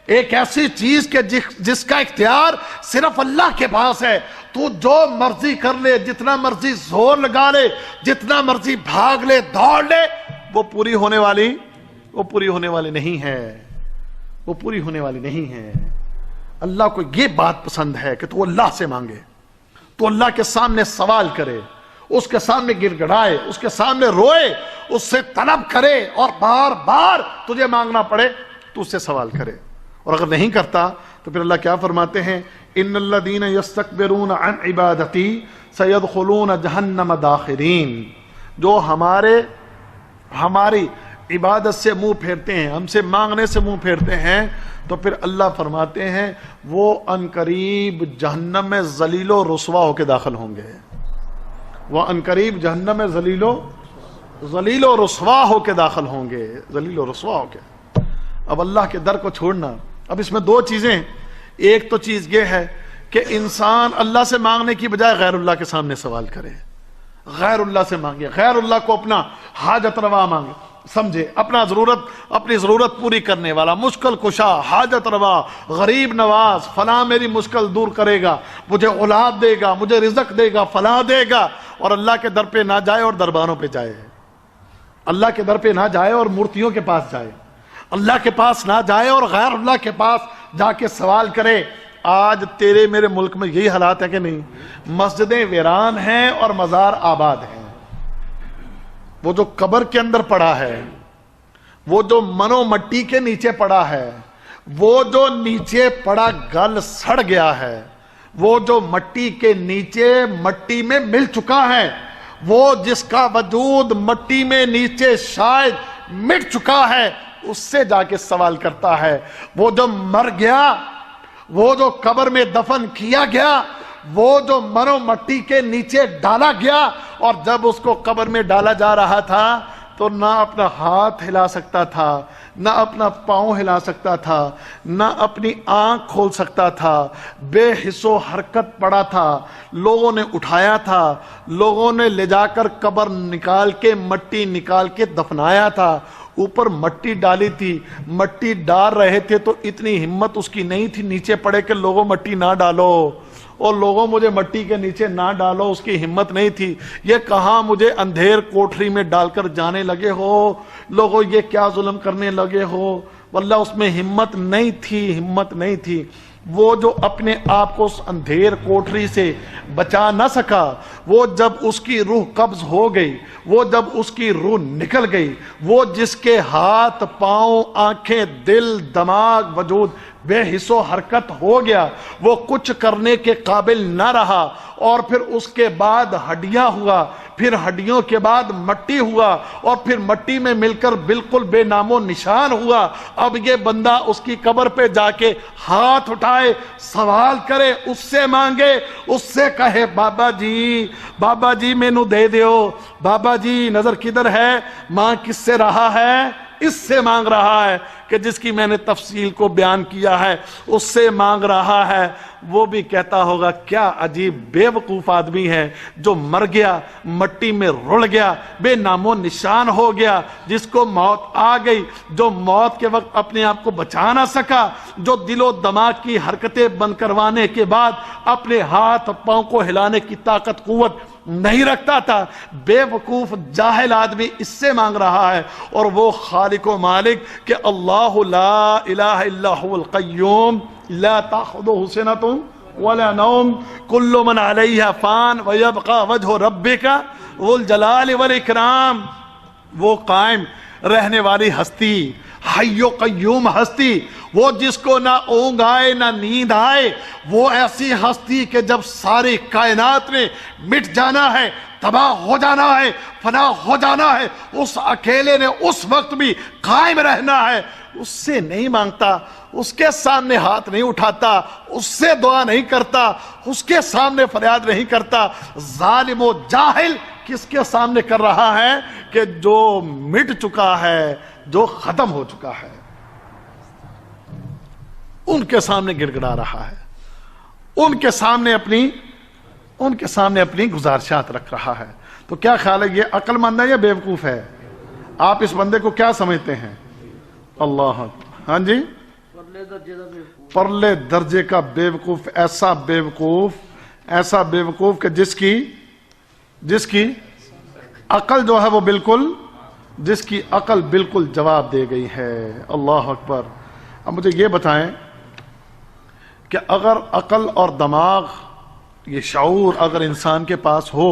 ایک ایسی چیز کہ جس کا اختیار صرف اللہ کے پاس ہے، تو جو مرضی کر لے، جتنا مرضی زور لگا لے، جتنا مرضی بھاگ لے، دوڑ لے، وہ پوری ہونے والی نہیں ہے، وہ پوری ہونے والی نہیں ہے۔ اللہ کو یہ بات پسند ہے کہ تو اللہ سے مانگے، تو اللہ کے سامنے سوال کرے، اس کے سامنے گر گڑائے، اس کے سامنے روئے، اس سے طلب کرے، اور بار بار تجھے مانگنا پڑے تو اس سے سوال کرے۔ اور اگر نہیں کرتا تو پھر اللہ کیا فرماتے ہیں، ان الذین یستکبرون عن عبادتی سیدخلون جہنم داخرین، جو ہماری عبادت سے منہ پھیرتے ہیں، ہم سے مانگنے سے منہ پھیرتے ہیں، تو پھر اللہ فرماتے ہیں وہ عنقریب جہنم میں ذلیل و رسوا ہو کے داخل ہوں گے، وہ عنقریب جہنم میں ذلیل و رسوا ہو کے داخل ہوں گے، ذلیل و رسوا ہو کے۔ اب اللہ کے در کو چھوڑنا، اب اس میں دو چیزیں، ایک تو چیز یہ ہے کہ انسان اللہ سے مانگنے کی بجائے غیر اللہ کے سامنے سوال کرے، غیر اللہ سے مانگے، غیر اللہ کو اپنا حاجت روا مانگے، سمجھے، اپنی ضرورت پوری کرنے والا، مشکل کشا، حاجت روا، غریب نواز، فلاں میری مشکل دور کرے گا، مجھے اولاد دے گا، مجھے رزق دے گا، فلاں دے گا، اور اللہ کے در پہ نہ جائے اور درباروں پہ جائے، اللہ کے در پہ نہ جائے اور مورتیوں کے پاس جائے، اللہ کے پاس نہ جائے اور غیر اللہ کے پاس جا کے سوال کرے۔ آج تیرے میرے ملک میں یہی حالات ہے کہ نہیں؟ مسجدیں ویران ہیں اور مزار آباد ہیں۔ وہ جو قبر کے اندر پڑا ہے، وہ جو منو مٹی کے نیچے پڑا ہے، وہ جو نیچے پڑا گل سڑ گیا ہے، وہ جو مٹی کے نیچے مٹی میں مل چکا ہے، وہ جس کا وجود مٹی میں نیچے شاید مٹ چکا ہے، اس سے جا کے سوال کرتا ہے۔ وہ جو مر گیا، وہ جو قبر میں دفن کیا گیا، وہ جو مرو مٹی کے نیچے ڈالا گیا، اور جب اس کو قبر میں ڈالا جا رہا تھا تو نہ اپنا ہاتھ ہلا سکتا تھا، نہ اپنا پاؤں ہلا سکتا تھا، نہ اپنی آنکھ کھول سکتا تھا، بے حس و حرکت پڑا تھا۔ لوگوں نے اٹھایا تھا، لوگوں نے لے جا کر قبر نکال کے مٹی نکال کے دفنایا تھا، اوپر مٹی ڈالی تھی، مٹی ڈال رہے تھے تو اتنی ہمت اس کی نہیں تھی نیچے پڑے کہ لوگوں مٹی نہ ڈالو اور لوگوں مجھے مٹی کے نیچے نہ ڈالو، اس کی ہمت نہیں تھی۔ یہ کہاں مجھے اندھیر کوٹری میں ڈال کر جانے لگے ہو، لوگوں یہ کیا ظلم کرنے لگے ہو، واللہ اس میں ہمت نہیں تھی، ہمت نہیں تھی۔ وہ جو اپنے آپ کو اس اندھیر کوٹری سے بچا نہ سکا، وہ جب اس کی روح قبض ہو گئی، وہ جب اس کی روح نکل گئی، وہ جس کے ہاتھ پاؤں آنکھیں دل دماغ وجود بے حس و حرکت ہو گیا، وہ کچھ کرنے کے قابل نہ رہا، اور پھر اس کے بعد ہڈیاں ہوا، پھر ہڈیوں کے بعد مٹی ہوا، اور پھر مٹی میں مل کر بالکل بے نام و نشان ہوا۔ اب یہ بندہ اس کی قبر پہ جا کے ہاتھ اٹھائے، سوال کرے، اس سے مانگے، اس سے کہے بابا جی مینو دے دیو، بابا جی نظر کدھر ہے، ماں کس سے رہا ہے، اس سے مانگ رہا ہے کہ جس کی میں نے تفصیل کو بیان کیا ہے، اس سے مانگ رہا ہے۔ وہ بھی کہتا ہوگا کیا عجیب بے وقوف آدمی ہے جو مر گیا، مٹی میں رل گیا، بے نام و نشان ہو گیا، جس کو موت آ گئی، جو موت کے وقت اپنے آپ کو بچا نہ سکا، جو دل و دماغ کی حرکتیں بند کروانے کے بعد اپنے ہاتھ پاؤں کو ہلانے کی طاقت قوت نہیں رکھتا تھا۔ بے وقوف جاہل آدمی اس سے مانگ رہا ہے، اور وہ خالق و مالک کہ اللہ لا الہ الا هو القیوم لا تأخذه سنة ولا نوم كل من عليها فان ويبقى وجه ربك ذو الجلال والاکرام۔ وہ قائم رہنے والی ہستی، حی و قیوم ہستی، وہ جس کو نہ اونگ آئے نہ نیند آئے، وہ ایسی ہستی کہ جب ساری کائنات نے مٹ جانا ہے، تباہ ہو جانا ہے، فنا ہو جانا ہے، اس اکیلے نے اس وقت بھی قائم رہنا ہے۔ اس سے نہیں مانگتا، اس کے سامنے ہاتھ نہیں اٹھاتا، اس سے دعا نہیں کرتا، اس کے سامنے فریاد نہیں کرتا۔ ظالم و جاہل کس کے سامنے کر رہا ہے کہ جو مٹ چکا ہے، جو ختم ہو چکا ہے، ان کے سامنے گڑ گڑا رہا ہے، ان کے سامنے اپنی گزارشات رکھ رہا ہے۔ تو کیا خیال ہے، یہ عقل مند ہے یا بیوقوف ہے؟ آپ اس بندے کو کیا سمجھتے ہیں؟ اللہ ہاں جی، پرلے درجے کا بیوقوف، ایسا بیوقوف کہ جس کی عقل جو ہے وہ بالکل، جس کی عقل بالکل جواب دے گئی ہے۔ اللہ اکبر۔ اب مجھے یہ بتائیں کہ اگر عقل اور دماغ، یہ شعور اگر انسان کے پاس ہو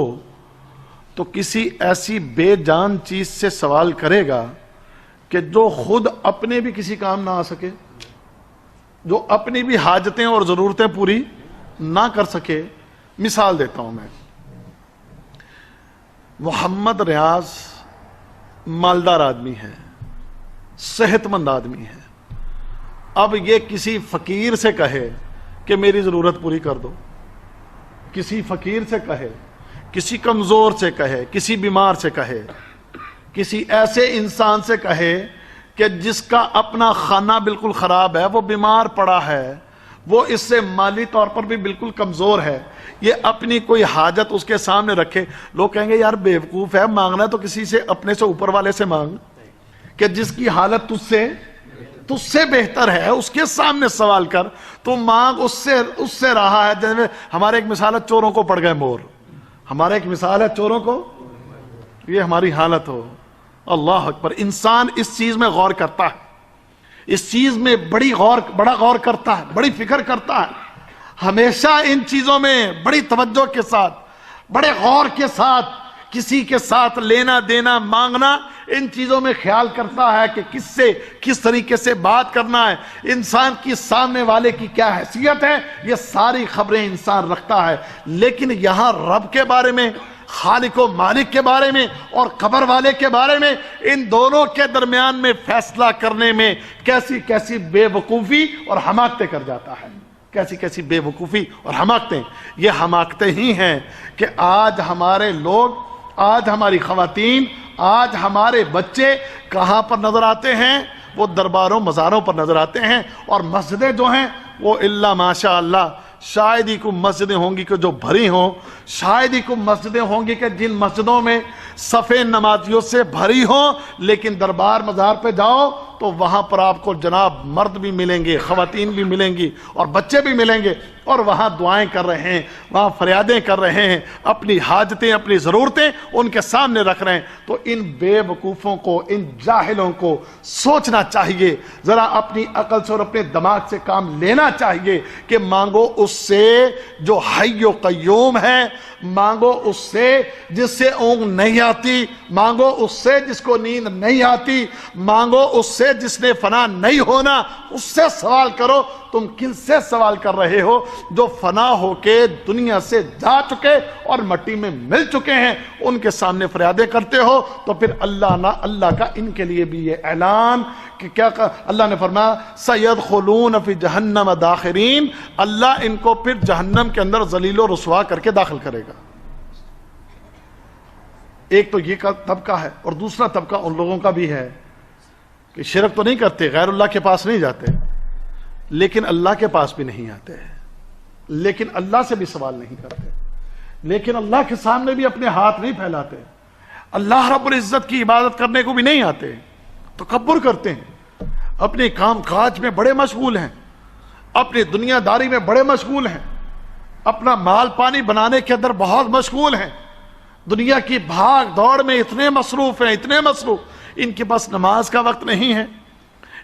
تو کسی ایسی بے جان چیز سے سوال کرے گا کہ جو خود اپنے بھی کسی کام نہ آ سکے، جو اپنی بھی حاجتیں اور ضرورتیں پوری نہ کر سکے۔ مثال دیتا ہوں میں، محمد ریاض مالدار آدمی ہے، صحت مند آدمی ہے، اب یہ کسی فقیر سے کہے کہ میری ضرورت پوری کر دو، کسی فقیر سے کہے، کسی کمزور سے کہے، کسی بیمار سے کہے، کسی ایسے انسان سے کہے کہ جس کا اپنا خانہ بالکل خراب ہے، وہ بیمار پڑا ہے، وہ اس سے مالی طور پر بھی بالکل کمزور ہے، یہ اپنی کوئی حاجت اس کے سامنے رکھے، لوگ کہیں گے یار بیوقوف ہے، مانگنا تو کسی سے اپنے سے اوپر والے سے مانگ، کہ جس کی حالت تجھ سے بہتر ہے اس کے سامنے سوال کر، تو مانگ اس سے رہا ہے۔ جیسے ہمارے ایک مثال ہے چوروں کو پڑ گئے مور، ہمارے ایک مثال ہے چوروں کو، یہ ہماری حالت ہو۔ اللہ اکبر۔ انسان اس چیز میں غور کرتا ہے، اس چیز میں بڑا غور کرتا ہے، بڑی فکر کرتا ہے، ہمیشہ ان چیزوں میں بڑی توجہ کے ساتھ، بڑے غور کے ساتھ، کسی کے ساتھ لینا دینا مانگنا، ان چیزوں میں خیال کرتا ہے کہ کس طریقے سے بات کرنا ہے، انسان کی سامنے والے کی کیا حیثیت ہے، یہ ساری خبریں انسان رکھتا ہے۔ لیکن یہاں رب کے بارے میں، خالق و مالک کے بارے میں اور قبر والے کے بارے میں، ان دونوں کے درمیان میں فیصلہ کرنے میں کیسی کیسی بے وقوفی اور حماقتیں کر جاتا ہے، کیسی کیسی بے وقوفی اور حماقتیں۔ یہ حماقتیں ہی ہیں کہ آج ہمارے لوگ آج ہماری خواتین، آج ہمارے بچے کہاں پر نظر آتے ہیں؟ وہ درباروں مزاروں پر نظر آتے ہیں. اور مسجدیں جو ہیں وہ الا ماشاء اللہ، شاید ہی کوئی مسجدیں ہوں گی کہ جو بھری ہوں، شاید ہی کوئی مسجدیں ہوں گی کہ جن مسجدوں میں صفیں نمازیوں سے بھری ہوں. لیکن دربار مزار پہ جاؤ تو وہاں پر آپ کو جناب مرد بھی ملیں گے، خواتین بھی ملیں گی اور بچے بھی ملیں گے، اور وہاں دعائیں کر رہے ہیں، وہاں فریادیں کر رہے ہیں، اپنی حاجتیں، اپنی ضرورتیں ان کے سامنے رکھ رہے ہیں. تو ان بے وقوفوں کو، ان جاہلوں کو سوچنا چاہیے، ذرا اپنی عقل سے اور اپنے دماغ سے کام لینا چاہیے کہ مانگو اس سے جو حی و قیوم ہے، مانگو اس سے جس سے اونگ نہیں آتی، مانگو اس سے جس کو نیند نہیں آتی، مانگو اس سے جس نے فنا نہیں ہونا. اس سے سوال کرو. تم کن سے سوال کر رہے ہو؟ جو فنا ہو کے دنیا سے جا چکے اور مٹی میں مل چکے ہیں، ان کے سامنے فریادیں کرتے ہو. تو پھر اللہ کا ان کے لیے بھی یہ اعلان کہ کیا اللہ نے فرمایا سَيَدْخُلُونَ فِي جَهَنَّمَ دَاخِرِينَ، اللہ ان کو پھر جہنم کے اندر ذلیل و رسوا کر کے داخل کرے گا. ایک تو یہ طبقہ ہے، اور دوسرا طبقہ ان لوگوں کا بھی ہے کہ شرک تو نہیں کرتے، غیر اللہ کے پاس نہیں جاتے، لیکن اللہ کے پاس بھی نہیں آتے، لیکن اللہ سے بھی سوال نہیں کرتے، لیکن اللہ کے سامنے بھی اپنے ہاتھ نہیں پھیلاتے، اللہ رب العزت کی عبادت کرنے کو بھی نہیں آتے، تکبر کرتے ہیں، اپنے کام کاج میں بڑے مشغول ہیں، اپنی دنیا داری میں بڑے مشغول ہیں، اپنا مال پانی بنانے کے اندر بہت مشغول ہیں، دنیا کی بھاگ دوڑ میں اتنے مصروف ہیں، اتنے مصروف. ان کے پاس نماز کا وقت نہیں ہے،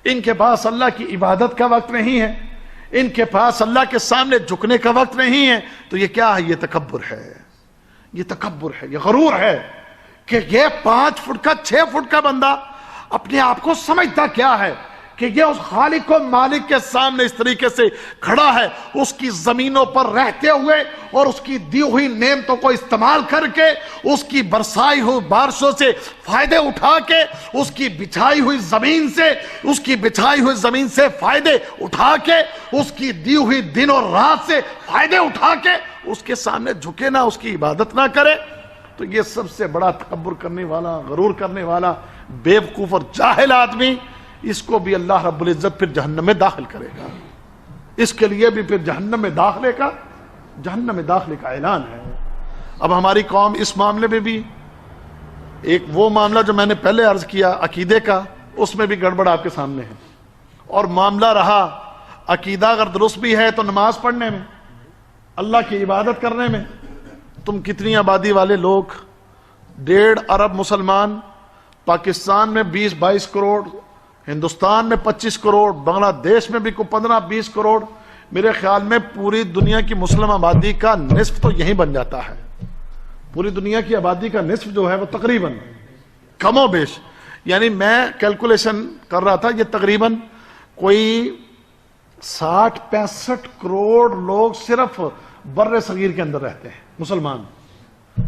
ان کے پاس اللہ کی عبادت کا وقت نہیں ہے، ان کے پاس اللہ کے سامنے جھکنے کا وقت نہیں ہے. تو یہ کیا ہے؟ یہ تکبر ہے، یہ تکبر ہے، یہ غرور ہے کہ یہ 5 فٹ کا 6 فٹ کا بندہ اپنے آپ کو سمجھتا کیا ہے کہ یہ اس خالق و مالک کے سامنے اس طریقے سے کھڑا ہے، اس کی زمینوں پر رہتے ہوئے اور اس کی دی ہوئی نعمتوں کو استعمال کر کے، اس کی برسائی ہوئی بارشوں سے فائدے اٹھا کے، اس کی بچھائی ہوئی زمین سے فائدے اٹھا کے، اس کی دی ہوئی دن اور رات سے فائدے اٹھا کے اس کے سامنے جھکے نہ، اس کی عبادت نہ کرے. تو یہ سب سے بڑا تکبر کرنے والا، غرور کرنے والا، بے وقوف اور جاہل آدمی، اس کو بھی اللہ رب العزت پھر جہنم میں داخل کرے گا. اس کے لیے بھی پھر جہنم میں داخلے کا اعلان ہے. اب ہماری قوم اس معاملے میں بھی، ایک وہ معاملہ جو میں نے پہلے عرض کیا عقیدے کا، اس میں بھی گڑبڑ آپ کے سامنے ہے. اور معاملہ رہا عقیدہ اگر درست بھی ہے تو نماز پڑھنے میں، اللہ کی عبادت کرنے میں. تم کتنی آبادی والے لوگ، 1.5 ارب مسلمان، پاکستان میں 20-22 کروڑ، ہندوستان میں 25 کروڑ، بنگلہ دیش میں بھی کوئی 15-20 کروڑ. میرے خیال میں پوری دنیا کی مسلم آبادی کا نصف تو یہیں بن جاتا ہے. پوری دنیا کی آبادی کا نصف جو ہے وہ تقریباً کم و بیش، یعنی میں کیلکولیشن کر رہا تھا، یہ تقریباً کوئی 60-65 کروڑ لوگ صرف بر صغیر کے اندر رہتے ہیں مسلمان.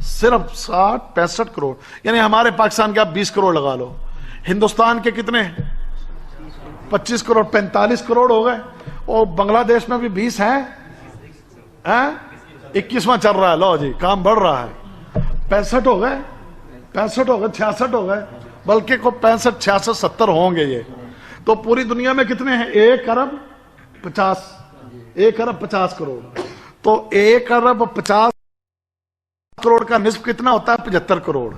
صرف 60-65 کروڑ، یعنی ہمارے پاکستان کے آپ 20 کروڑ لگا لو. ہندوستان کے کتنے ہیں؟ 25 کروڑ، 45 کروڑ ہو گئے. اور بنگلہ دیش میں بھی 20 ہیں، 21واں چل رہا ہے. لو جی، کام بڑھ رہا ہے. 65 ہو گئے، 66 ہو گئے، بلکہ کو 65, 66, 70 ہوں گے یہ. تو پوری دنیا میں کتنے ہیں؟ 1 ارب 50 کروڑ. تو 1 ارب 50 کروڑ کا نصف کتنا ہوتا ہے؟ 75 کروڑ.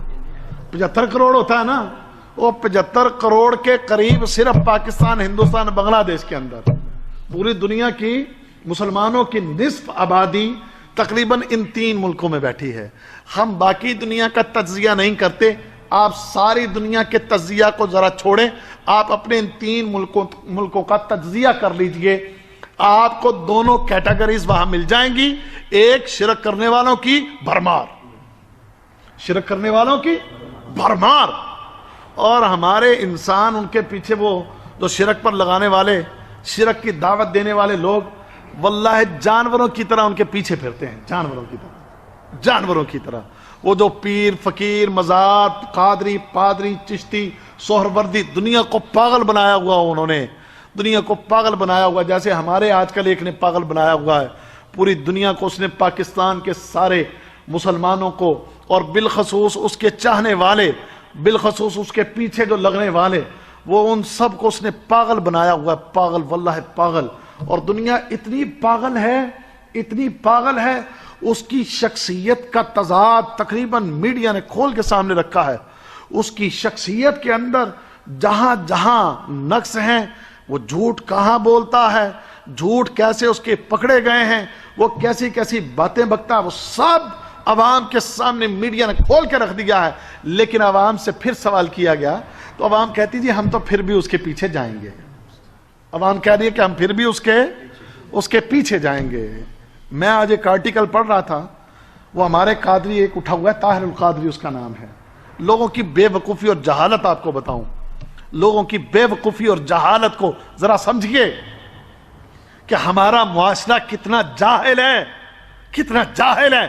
75 کروڑ ہوتا ہے نا. وہ 75 کروڑ کے قریب صرف پاکستان، ہندوستان، بنگلہ دیش کے اندر. پوری دنیا کی مسلمانوں کی نصف آبادی تقریباً ان 3 ملکوں میں بیٹھی ہے. ہم باقی دنیا کا تجزیہ نہیں کرتے. آپ ساری دنیا کے تجزیہ کو ذرا چھوڑیں، آپ اپنے ان 3 ملکوں کا تجزیہ کر لیجئے. آپ کو دونوں کیٹیگریز وہاں مل جائیں گی. ایک شرک کرنے والوں کی بھرمار، شرک کرنے والوں کی بھرمار، اور ہمارے انسان ان کے پیچھے وہ جو شرک پر لگانے والے، شرک کی دعوت دینے والے لوگ، واللہ جانوروں کی طرح ان کے پیچھے پھرتے ہیں. جانوروں کی طرح. وہ جو پیر، فقیر، مزار، قادری، پادری، چشتی، سہروردی، دنیا کو پاگل بنایا ہوا. انہوں نے دنیا کو پاگل بنایا ہوا، جیسے ہمارے آج کل ایک نے پاگل بنایا ہوا ہے پوری دنیا کو. اس نے پاکستان کے سارے مسلمانوں کو اور بالخصوص اس کے چاہنے والے، بالخصوص اس کے پیچھے جو لگنے والے، وہ ان سب کو اس نے پاگل بنایا ہوا ہے، پاگل، واللہ پاگل. اور دنیا اتنی پاگل ہے، اتنی پاگل ہے، اس کی شخصیت کا تضاد تقریباً میڈیا نے کھول کے سامنے رکھا ہے. اس کی شخصیت کے اندر جہاں جہاں نقص ہیں، وہ جھوٹ کہاں بولتا ہے، جھوٹ کیسے اس کے پکڑے گئے ہیں، وہ کیسی کیسی باتیں بکتا ہے، وہ سب عوام کے سامنے میڈیا نے کھول کے رکھ دیا ہے. لیکن عوام سے پھر سوال کیا گیا تو عوام کہتی جی ہم تو پھر بھی اس کے پیچھے جائیں گے. عوام کہہ رہی ہے کہ ہم پھر بھی اس کے پیچھے جائیں گے. میں آج ایک آرٹیکل پڑھ رہا تھا، وہ ہمارے قادری ایک اٹھا ہوا ہے، طاہر القادری اس کا نام ہے. لوگوں کی بے وقوفی اور جہالت آپ کو بتاؤں، لوگوں کی بے وقوفی اور جہالت کو ذرا سمجھیے کہ ہمارا معاشرہ کتنا جاہل ہے، کتنا جاہل ہے.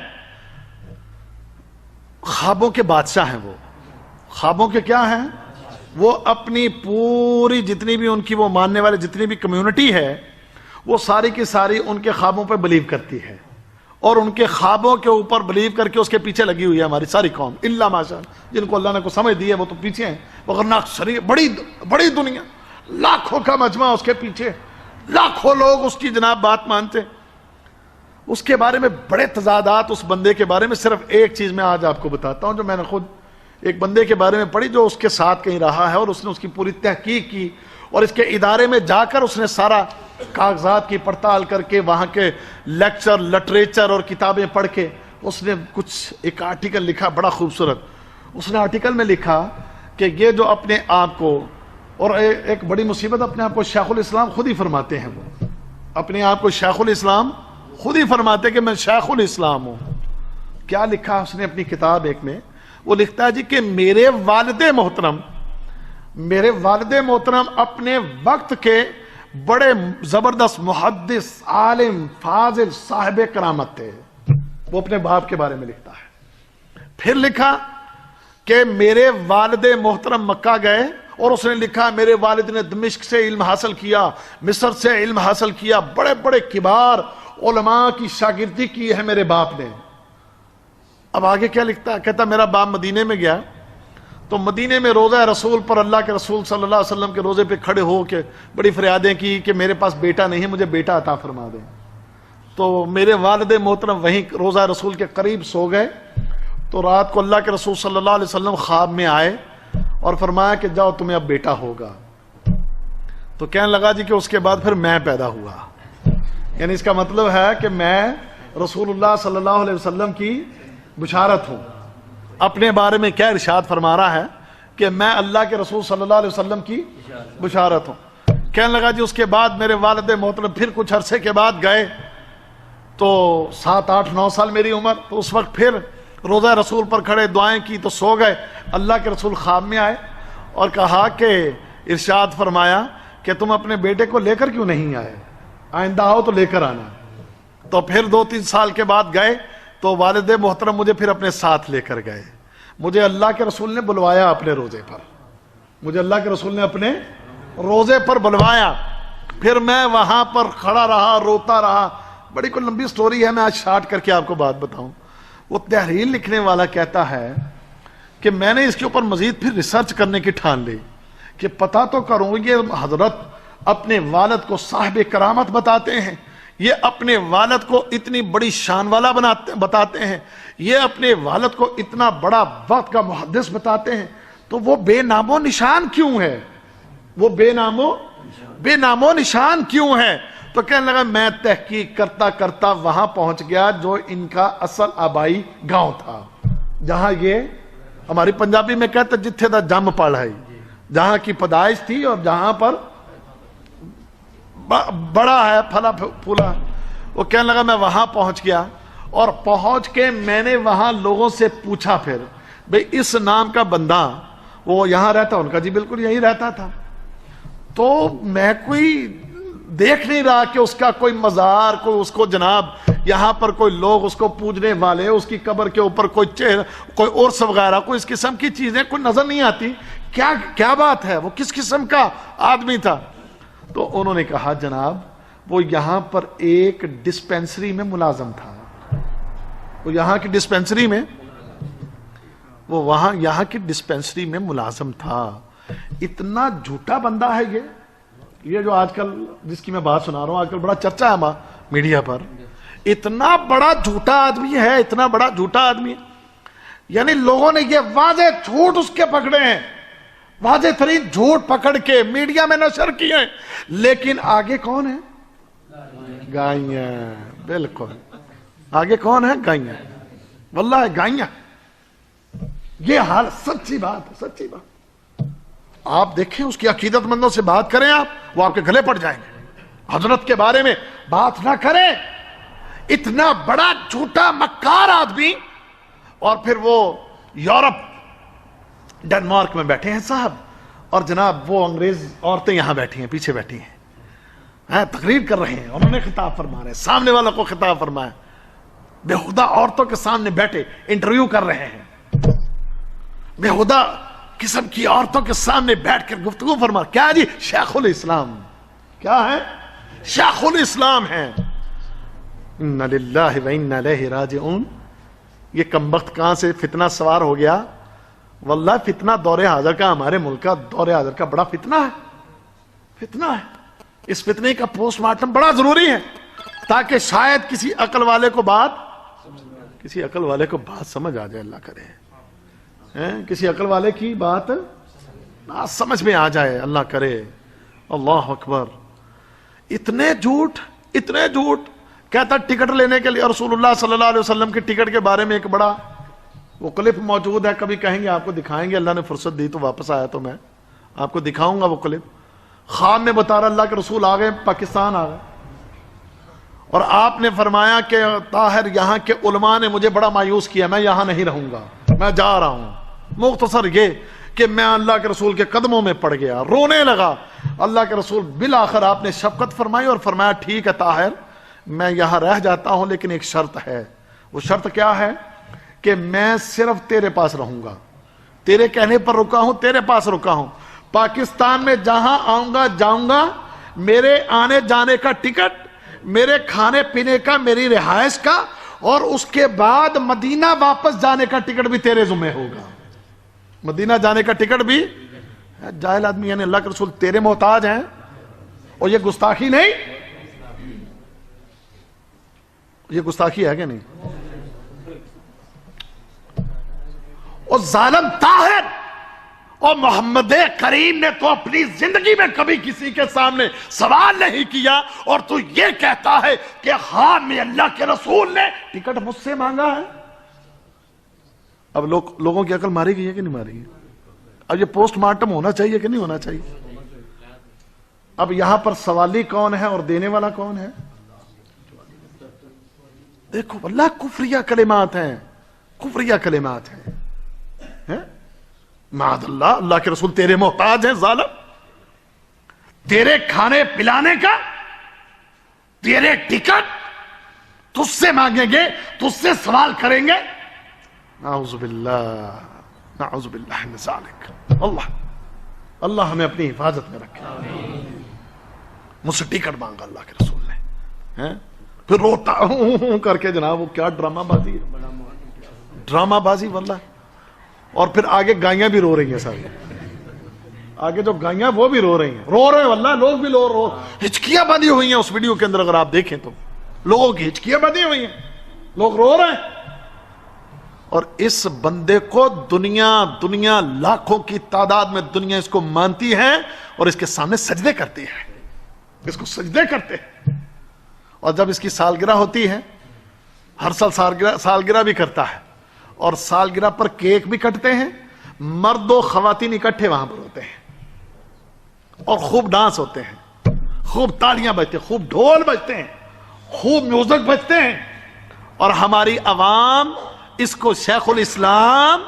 خوابوں کے بادشاہ ہیں وہ، خوابوں کے کیا ہیں؟ وہ اپنی پوری جتنی بھی ان کی وہ ماننے والے جتنی بھی کمیونٹی ہے، وہ ساری کی ساری ان کے خوابوں پہ بلیو کرتی ہے، اور ان کے خوابوں کے اوپر بلیو کر کے اس کے پیچھے لگی ہوئی ہے ہماری ساری قوم. الا ماشاء جن کو اللہ نے کو سمجھ دی ہے وہ تو پیچھے ہیں، ورنہ بڑی دنیا، لاکھوں کا مجمع اس کے پیچھے، لاکھوں لوگ اس کی جناب بات مانتے. اس کے بارے میں بڑے تضادات اس بندے کے بارے میں. صرف ایک چیز میں آج آپ کو بتاتا ہوں جو میں نے خود ایک بندے کے بارے میں پڑھی، جو اس کے ساتھ کہیں رہا ہے اور اس نے اس کی پوری تحقیق کی، اور اس کے ادارے میں جا کر اس نے سارا کاغذات کی پڑتال کر کے وہاں کے لیکچر، لٹریچر اور کتابیں پڑھ کے اس نے کچھ ایک آرٹیکل لکھا بڑا خوبصورت. اس نے آرٹیکل میں لکھا کہ یہ جو اپنے آپ کو، اور ایک بڑی مصیبت، اپنے آپ کو شیخ الاسلام خود ہی فرماتے ہیں، وہ اپنے آپ کو شیخ الاسلام خود ہی فرماتے کہ میں شیخ الاسلام ہوں. کیا لکھا اس نے اپنی کتاب ایک میں؟ وہ لکھتا ہے جی کہ میرے والد محترم اپنے وقت کے بڑے زبردست محدث، عالم، فاضل، صاحب کرامت تھے. وہ اپنے باپ کے بارے میں لکھتا ہے. پھر لکھا کہ میرے والد محترم مکہ گئے، اور اس نے لکھا میرے والد نے دمشق سے علم حاصل کیا، مصر سے علم حاصل کیا، بڑے بڑے کبار علماء کی شاگردی کی ہے میرے باپ نے. اب آگے کیا لکھتا ہے؟ کہتا میرا باپ مدینے میں گیا تو مدینے میں روضہ رسول پر اللہ کے رسول صلی اللہ علیہ وسلم کے روزے پہ کھڑے ہو کے بڑی فریادیں کی کہ میرے پاس بیٹا نہیں ہے، مجھے بیٹا عطا فرما دیں. تو میرے والد محترم وہیں روضہ رسول کے قریب سو گئے. تو رات کو اللہ کے رسول صلی اللہ علیہ وسلم خواب میں آئے اور فرمایا کہ جاؤ تمہیں اب بیٹا ہوگا. تو کہنے لگا جی کہ اس کے بعد پھر میں پیدا ہوا. یعنی اس کا مطلب ہے کہ میں رسول اللہ صلی اللہ علیہ وسلم کی بشارت ہوں. اپنے بارے میں کیا ارشاد فرما رہا ہے کہ میں اللہ کے رسول صلی اللہ علیہ وسلم کی بشارت ہوں. کہنے لگا جی اس کے بعد میرے والد محترم پھر کچھ عرصے کے بعد گئے تو 7 8 9 سال میری عمر. تو اس وقت پھر روزہ رسول پر کھڑے دعائیں کی تو سو گئے. اللہ کے رسول خواب میں آئے اور کہا کہ ارشاد فرمایا کہ تم اپنے بیٹے کو لے کر کیوں نہیں آئے، آئندہ آؤ تو لے کر آنا. تو پھر 2 3 سال کے بعد گئے تو والد محترم مجھے پھر اپنے ساتھ لے کر گئے. مجھے اللہ کے رسول نے بلوایا اپنے روزے پر، مجھے اللہ کے رسول نے اپنے روزے پر بلوایا. پھر میں وہاں پر کھڑا رہا، روتا رہا. بڑی کوئی لمبی سٹوری ہے، میں آج شارٹ کر کے آپ کو بات بتاؤں. وہ تحریر لکھنے والا کہتا ہے کہ میں نے اس کے اوپر مزید پھر ریسرچ کرنے کی ٹھان لی کہ پتہ تو کروں یہ حضرت اپنے والد کو صاحب کرامت بتاتے ہیں، یہ اپنے والد کو اتنی بڑی شان والا بتاتے ہیں، یہ اپنے والد کو اتنا بڑا وقت کا محدث بتاتے ہیں، تو وہ بے نام و نشان کیوں ہے؟ وہ بے نام و نشان کیوں ہے؟ تو کہنے لگا میں تحقیق کرتا کرتا وہاں پہنچ گیا جو ان کا اصل آبائی گاؤں تھا، جہاں یہ ہماری پنجابی میں کہتے جتھے دا جم پڑھائی، جہاں کی پیدائش تھی اور جہاں پر بڑا ہے پھلا پھولا. وہ کہنے لگا میں وہاں پہنچ گیا، اور پہنچ کے میں نے وہاں لوگوں سے پوچھا پھر بھئی اس نام کا بندہ وہ یہاں رہتا؟ ان کا جی بالکل یہی رہتا تھا. تو میں کوئی دیکھ نہیں رہا کہ اس کا کوئی مزار، کوئی اس کو جناب یہاں پر کوئی لوگ اس کو پوجنے والے، اس کی قبر کے اوپر کوئی چہرہ، کوئی عرس وغیرہ، کوئی اس قسم کی چیزیں کوئی نظر نہیں آتی. کیا بات ہے؟ وہ کس قسم کا آدمی تھا؟ تو انہوں نے کہا جناب وہ یہاں پر ایک ڈسپینسری میں ملازم تھا. وہ یہاں کی ڈسپینسری میں یہاں کی ڈسپینسری میں ملازم تھا. اتنا جھوٹا بندہ ہے یہ جو آج کل جس کی میں بات سنا رہا ہوں, آج کل بڑا چرچا ہے میڈیا پر. اتنا بڑا جھوٹا آدمی ہے, اتنا بڑا جھوٹا آدمی ہے. یعنی لوگوں نے یہ واضح جھوٹ اس کے پکڑے ہیں, واضح ترین جھوٹ پکڑ کے میڈیا میں نشر کیے ہیں. لیکن آگے کون ہے؟ گائیاں. بالکل آگے کون ہے؟ گائیاں. واللہ گائیاں. یہ حال سچی بات ہے, سچی بات. آپ دیکھیں اس کی عقیدت مندوں سے بات کریں آپ, وہ آپ کے گلے پڑ جائیں گے. حضرت کے بارے میں بات نہ کریں. اتنا بڑا جھوٹا مکار آدمی. اور پھر وہ یورپ ڈنمارک میں بیٹھے ہیں صاحب, اور جناب وہ انگریز عورتیں یہاں بیٹھی ہیں, پیچھے بیٹھی ہیں, تقریر کر رہے ہیں. انہوں نے خطاب فرما رہے ہیں, سامنے والوں کو خطاب فرمایا. بےہودہ عورتوں کے سامنے بیٹھے انٹرویو کر رہے ہیں, بےہودہ قسم کی عورتوں کے سامنے بیٹھ کر گفتگو فرما. کیا جی؟ شیخ الاسلام. کیا ہے؟ شیخ الاسلام ہے. انا للہ و انا الیہ راجعون. یہ کمبخت کہاں سے فتنہ سوار ہو گیا؟ واللہ فتنہ دور حاضر کا, ہمارے ملک کا دور حاضر کا بڑا فتنہ ہے, فتنہ ہے. اس فتنے کا پوسٹ مارٹم بڑا ضروری ہے, تاکہ شاید کسی عقل والے کو بات سمجھ آ جائے. اللہ کرے کسی عقل والے کی بات سمجھ میں آ جائے, اللہ کرے. اللہ اکبر. اتنے جھوٹ. کہتا ٹکٹ لینے کے لیے رسول اللہ صلی اللہ علیہ وسلم کے ٹکٹ کے بارے میں ایک بڑا وہ کلپ موجود ہے, کبھی کہیں گے آپ کو دکھائیں گے, اللہ نے فرصت دی تو واپس آیا تو میں آپ کو دکھاؤں گا وہ کلپ. خواب میں بتا رہا اللہ کے رسول آ گئے, پاکستان آ گئے, اور آپ نے فرمایا کہ طاہر یہاں کے علماء نے مجھے بڑا مایوس کیا, میں یہاں نہیں رہوں گا, میں جا رہا ہوں. مختصر یہ کہ میں اللہ کے رسول کے قدموں میں پڑ گیا, رونے لگا. اللہ کے رسول بالآخر آپ نے شفقت فرمائی اور فرمایا ٹھیک ہے طاہر, میں یہاں رہ جاتا ہوں, لیکن ایک شرط ہے. وہ شرط کیا ہے؟ کہ میں صرف تیرے پاس رہوں گا, تیرے کہنے پر رکا ہوں, تیرے پاس رکا ہوں. پاکستان میں جہاں آؤں گا جاؤں گا, میرے آنے جانے کا ٹکٹ, میرے کھانے پینے کا, میری رہائش کا, اور اس کے بعد مدینہ واپس جانے کا ٹکٹ بھی تیرے ذمہ ہوگا. مدینہ جانے کا ٹکٹ بھی. جاہل آدمی یعنی اللہ کے رسول تیرے محتاج ہیں, اور یہ گستاخی نہیں, یہ گستاخی ہے کہ نہیں؟ اور ظالم طاہر اور محمد کریم نے تو اپنی زندگی میں کبھی کسی کے سامنے سوال نہیں کیا, اور تو یہ کہتا ہے کہ ہاں میں اللہ کے رسول نے ٹکٹ مجھ سے مانگا ہے. اب لوگوں کی عقل ماری گئی ہے کہ نہیں ماری گئی؟ اب یہ پوسٹ مارٹم ہونا چاہیے کہ نہیں ہونا چاہیے؟ اب یہاں پر سوالی کون ہے اور دینے والا کون ہے؟ دیکھو اللہ, کفریہ کلمات ہیں, کفریہ کلمات ہیں. معاذ اللہ, اللہ کے رسول تیرے محتاج ہیں ظالم. تیرے کھانے پلانے کا, تیرے ٹکٹ تجھ سے مانگیں گے, تجھ سے سوال کریں گے. نعوذ باللہ, نعوذ باللہ من ذالک. اللہ ہمیں اپنی حفاظت میں رکھے. مجھ سے ٹکٹ مانگا اللہ کے رسول نے, پھر روتا ہوں کر کے. جناب وہ کیا ڈرامہ بازی ہے, ڈرامہ بازی واللہ. اور پھر آگے گائیاں بھی رو رہی ہیں ساری, آگے جو گائیاں وہ بھی رو رہی ہیں, رو رہے ہیں واللہ, لوگ بھی رو ہچکیاں بندھی ہوئی ہیں اس ویڈیو کے اندر. اگر آپ دیکھیں تو لوگوں کی ہچکیاں بندھی ہوئی ہیں, لوگ رو رہے ہیں. اور اس بندے کو دنیا لاکھوں کی تعداد میں دنیا اس کو مانتی ہے, اور اس کے سامنے سجدے کرتی ہے, اس کو سجدے کرتے ہیں. اور جب اس کی سالگرہ ہوتی ہے, ہر سال سالگرہ بھی کرتا ہے, اور سالگرہ پر کیک بھی کٹتے ہیں, مرد و خواتین اکٹھے وہاں پر ہوتے ہیں, اور خوب ڈانس ہوتے ہیں, خوب تالیاں بجتے ہیں, خوب ڈھول بجتے ہیں, خوب میوزک بجتے ہیں. اور ہماری عوام اس کو شیخ الاسلام,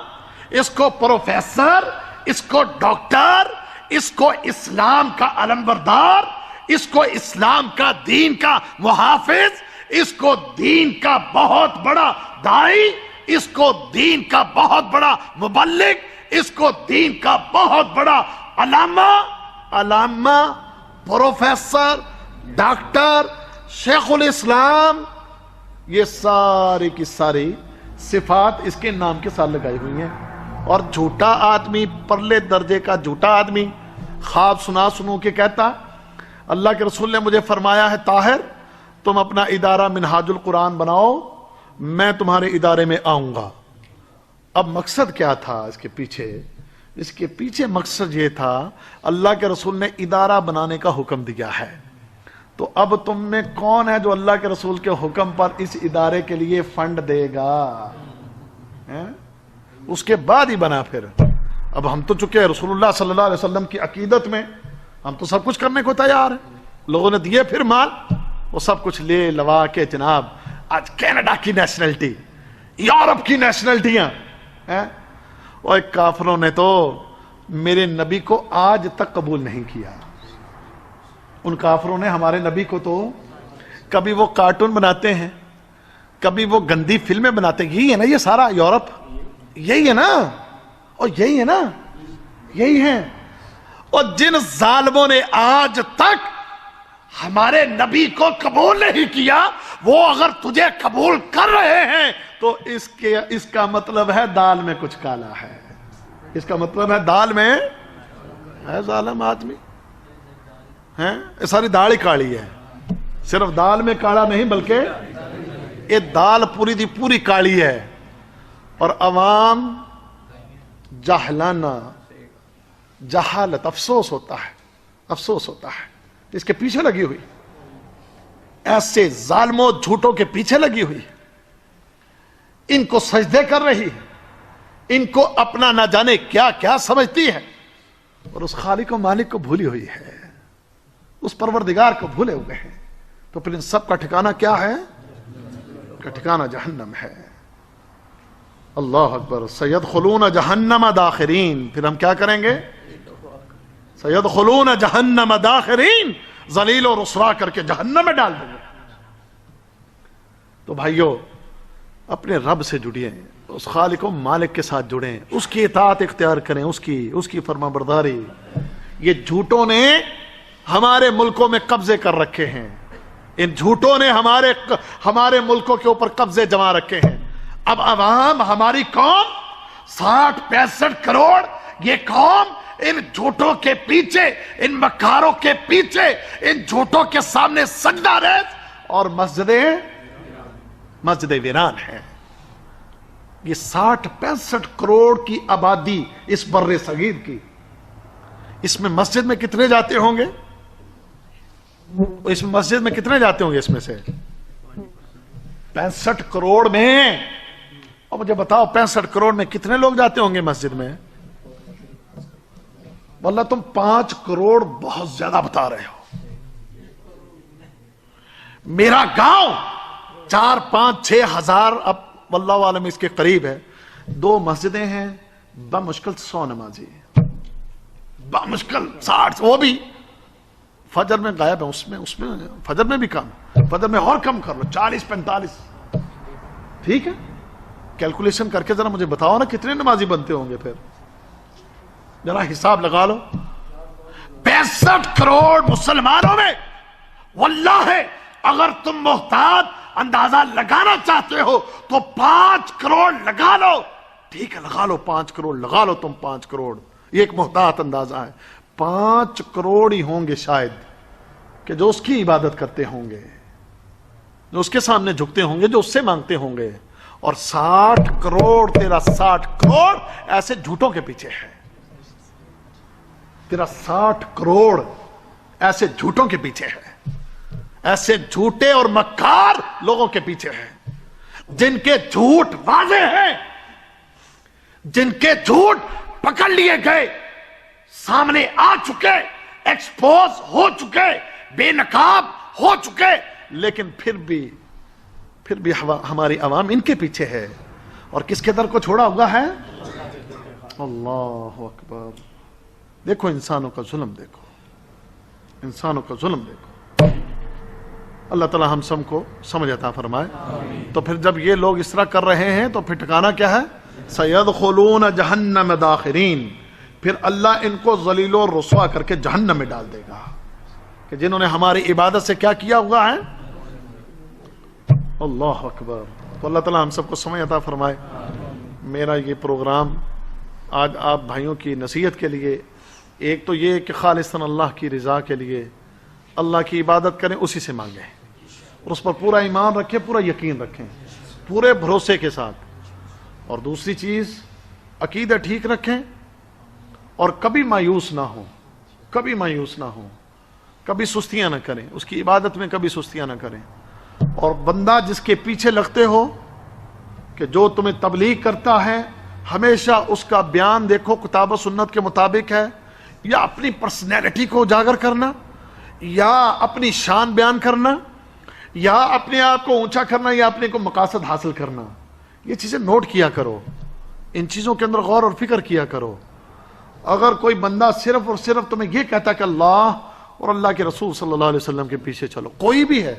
اس کو پروفیسر, اس کو ڈاکٹر, اس کو اسلام کا علمبردار, اس کو اسلام کا دین کا محافظ, اس کو دین کا بہت بڑا داعی, اس کو دین کا بہت بڑا مبلغ, اس کو دین کا بہت بڑا علامہ, پروفیسر, ڈاکٹر, شیخ الاسلام, یہ ساری کی ساری صفات اس کے نام کے ساتھ لگائی ہوئی ہیں. اور جھوٹا آدمی، پرلے درجے کا جھوٹا آدمی، خواب سنو کے کہتا اللہ کے رسول نے مجھے فرمایا ہے طاہر تم اپنا ادارہ منہاج القرآن بناؤ، میں تمہارے ادارے میں آؤں گا. اب مقصد کیا تھا اس کے پیچھے؟ اس کے پیچھے مقصد یہ تھا اللہ کے رسول نے ادارہ بنانے کا حکم دیا ہے، تو اب تم میں کون ہے جو اللہ کے رسول کے حکم پر اس ادارے کے لیے فنڈ دے گا؟ اس کے بعد ہی بنا. پھر اب ہم تو چکے رسول اللہ صلی اللہ علیہ وسلم کی عقیدت میں، ہم تو سب کچھ کرنے کو تیار ہیں. لوگوں نے دیے پھر مال، وہ سب کچھ لے لوا کے جناب آج کینیڈا کی نیشنلٹی، یورپ کی نیشنلٹیاں، اور کافروں نے تو میرے نبی کو آج تک قبول نہیں کیا. ان کافروں نے ہمارے نبی کو تو کبھی وہ کارٹون بناتے ہیں، کبھی وہ گندی فلمیں بناتے ہیں. یہی ہے نا یہ سارا یورپ، یہی ہے نا، اور یہی ہے نا، یہی ہے. اور جن ظالموں نے آج تک ہمارے نبی کو قبول نہیں کیا، وہ اگر تجھے قبول کر رہے ہیں تو اس کا مطلب ہے دال میں کچھ کالا ہے. اس کا مطلب ہے دال میں ہے ظالم آدمی ہیں. ساری دال ہی کالی ہے، صرف دال میں کالا نہیں بلکہ یہ دال پوری دی پوری کالی ہے. اور عوام جاہلانہ، جہالت، افسوس ہوتا ہے اس کے پیچھے لگی ہوئی، ایسے ظالموں جھوٹوں کے پیچھے لگی ہوئی، ان کو سجدے کر رہی ہے، ان کو اپنا نہ جانے کیا کیا سمجھتی ہے، اور اس خالق و مالک کو بھولی ہوئی ہے، اس پروردگار کو بھولے ہوئے ہیں. تو پھر ان سب کا ٹھکانہ کیا ہے؟ کا ٹھکانہ جہنم ہے. اللہ اکبر. سیدخلون جہنم داخرین. پھر ہم کیا کریں گے؟ سیدخلون جہنم داخرین، ذلیل و رسوا کر کے جہنم میں ڈال دیں گے. تو بھائیو اپنے رب سے جڑیے، اس خالق و مالک کے ساتھ جڑیں، اس کی اطاعت اختیار کریں، اس کی فرما برداری. یہ جھوٹوں نے ہمارے ملکوں میں قبضے کر رکھے ہیں، ان جھوٹوں نے ہمارے ملکوں کے اوپر قبضے جما رکھے ہیں. اب عوام، ہماری قوم 60-65 کروڑ، یہ قوم ان جھوٹوں کے پیچھے، ان مکاروں کے پیچھے، ان جھوٹوں کے سامنے سجدہ ریز اور مسجد ویران ہے. یہ 60-65 کروڑ کی آبادی اس بر صغیر کی، اس میں مسجد میں کتنے جاتے ہوں گے؟ اس مسجد میں کتنے جاتے ہوں گے؟ اس میں سے 65 کروڑ میں. اور مجھے بتاؤ 65 کروڑ میں کتنے لوگ جاتے ہوں گے مسجد میں؟ واللہ تم 5 کروڑ بہت زیادہ بتا رہے ہو. میرا گاؤں 4-5-6 ہزار، اب واللہ عالم اس کے قریب ہے، 2 مسجدیں ہیں، بمشکل 100 نمازی، بمشکل 60، وہ بھی فجر میں غائب ہے. اس میں فجر میں بھی کم، فجر میں اور کم کر لو، 40-45. ٹھیک ہے، کیلکولیشن کر کے ذرا مجھے بتاؤ نا کتنے نمازی بنتے ہوں گے؟ پھر ذرا حساب لگا لو. 65 کروڑ مسلمانوں میں واللہ اگر تم محتاط اندازہ لگانا چاہتے ہو تو 5 کروڑ لگا لو. ٹھیک ہے، لگا لو 5 کروڑ، لگا لو تم 5 کروڑ. یہ ایک محتاط اندازہ ہے. 5 کروڑ ہی ہوں گے شاید کہ جو اس کی عبادت کرتے ہوں گے، جو اس کے سامنے جھکتے ہوں گے، جو اس سے مانگتے ہوں گے. اور 60 کروڑ، تیرا 60 کروڑ ایسے جھوٹوں کے پیچھے ہے. تیرا 60 کروڑ ایسے جھوٹوں کے پیچھے ہے، ایسے جھوٹے اور مکار لوگوں کے پیچھے ہے، جن کے جھوٹ واضح ہیں، جن کے جھوٹ پکڑ لیے گئے، سامنے آ چکے، ایکسپوز ہو چکے، بے نقاب ہو چکے، لیکن پھر بھی ہماری عوام ان کے پیچھے ہے. اور کس کے در کو چھوڑا ہوا ہے؟ اللہ اکبر. دیکھو انسانوں کا ظلم، دیکھو انسانوں کا ظلم دیکھو. اللہ تعالی ہم سب کو سمجھ عطا فرمائے. تو پھر جب یہ لوگ اس طرح کر رہے ہیں تو پھر ٹھکانہ کیا ہے؟ سیدخلون جہنم داخرین. پھر اللہ ان کو ذلیل و رسوا کر کے جہنم میں ڈال دے گا کہ جنہوں نے ہماری عبادت سے کیا کیا ہوا ہے. اللہ اکبر. تو اللہ تعالیٰ ہم سب کو سمجھ عطا فرمائے. میرا یہ پروگرام آج آپ بھائیوں کی نصیحت کے لیے، ایک تو یہ کہ خالصاً اللہ کی رضا کے لیے اللہ کی عبادت کریں، اسی سے مانگیں اور اس پر پورا ایمان رکھیں، پورا یقین رکھیں، پورے بھروسے کے ساتھ. اور دوسری چیز، عقیدہ ٹھیک رکھیں اور کبھی مایوس نہ ہوں، کبھی مایوس نہ ہوں، کبھی سستیاں نہ کریں، اس کی عبادت میں کبھی سستیاں نہ کریں. اور بندہ جس کے پیچھے لگتے ہو کہ جو تمہیں تبلیغ کرتا ہے، ہمیشہ اس کا بیان دیکھو کتاب و سنت کے مطابق ہے یا اپنی پرسنالٹی کو اجاگر کرنا، یا اپنی شان بیان کرنا، یا اپنے آپ کو اونچا کرنا، یا اپنے کو مقاصد حاصل کرنا. یہ چیزیں نوٹ کیا کرو، ان چیزوں کے اندر غور اور فکر کیا کرو. اگر کوئی بندہ صرف اور صرف تمہیں یہ کہتا کہ اللہ اور اللہ کے رسول صلی اللہ علیہ وسلم کے پیچھے چلو، کوئی بھی ہے،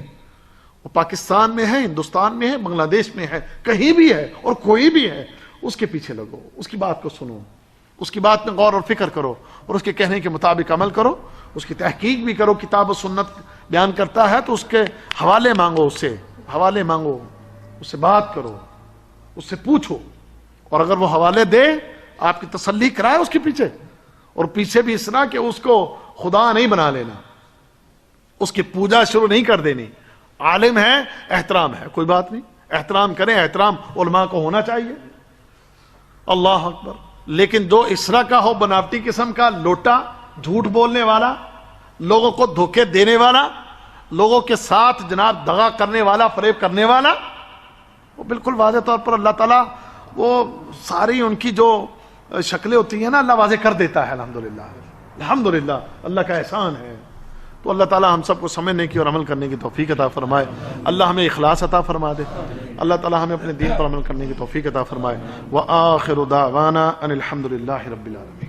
وہ پاکستان میں ہے، ہندوستان میں ہے، بنگلہ دیش میں ہے، کہیں بھی ہے اور کوئی بھی ہے، اس کے پیچھے لگو، اس کی بات کو سنو، اس کی بات میں غور اور فکر کرو اور اس کے کہنے کے مطابق عمل کرو، اس کی تحقیق بھی کرو. کتاب و سنت بیان کرتا ہے تو اس کے حوالے مانگو، اس سے حوالے مانگو، اس سے بات کرو، اس سے پوچھو. اور اگر وہ حوالے دے، آپ کی تسلی کرائے اس کے پیچھے، اور پیچھے بھی اس طرح کہ اس کو خدا نہیں بنا لینا، اس کی پوجا شروع نہیں کر دینی. عالم ہے، احترام ہے، کوئی بات نہیں، احترام کریں، احترام علماء کو ہونا چاہیے. اللہ اکبر. لیکن جو اس طرح کا ہو، بناوٹی قسم کا، لوٹا، جھوٹ بولنے والا، لوگوں کو دھوکے دینے والا، لوگوں کے ساتھ جناب دغا کرنے والا، فریب کرنے والا، وہ بالکل واضح طور پر اللہ تعالیٰ وہ ساری ان کی جو شکلیں ہوتی ہیں نا، اللہ واضح کر دیتا ہے. الحمدللہ، الحمدللہ، اللہ کا احسان ہے. تو اللہ تعالیٰ ہم سب کو سمجھنے کی اور عمل کرنے کی توفیق عطا فرمائے. اللہ ہمیں اخلاص عطا فرما دے. اللہ تعالیٰ ہمیں اپنے دین پر عمل کرنے کی توفیق عطا فرمائے. وآخر دعوانا ان الحمدللہ رب العالمین.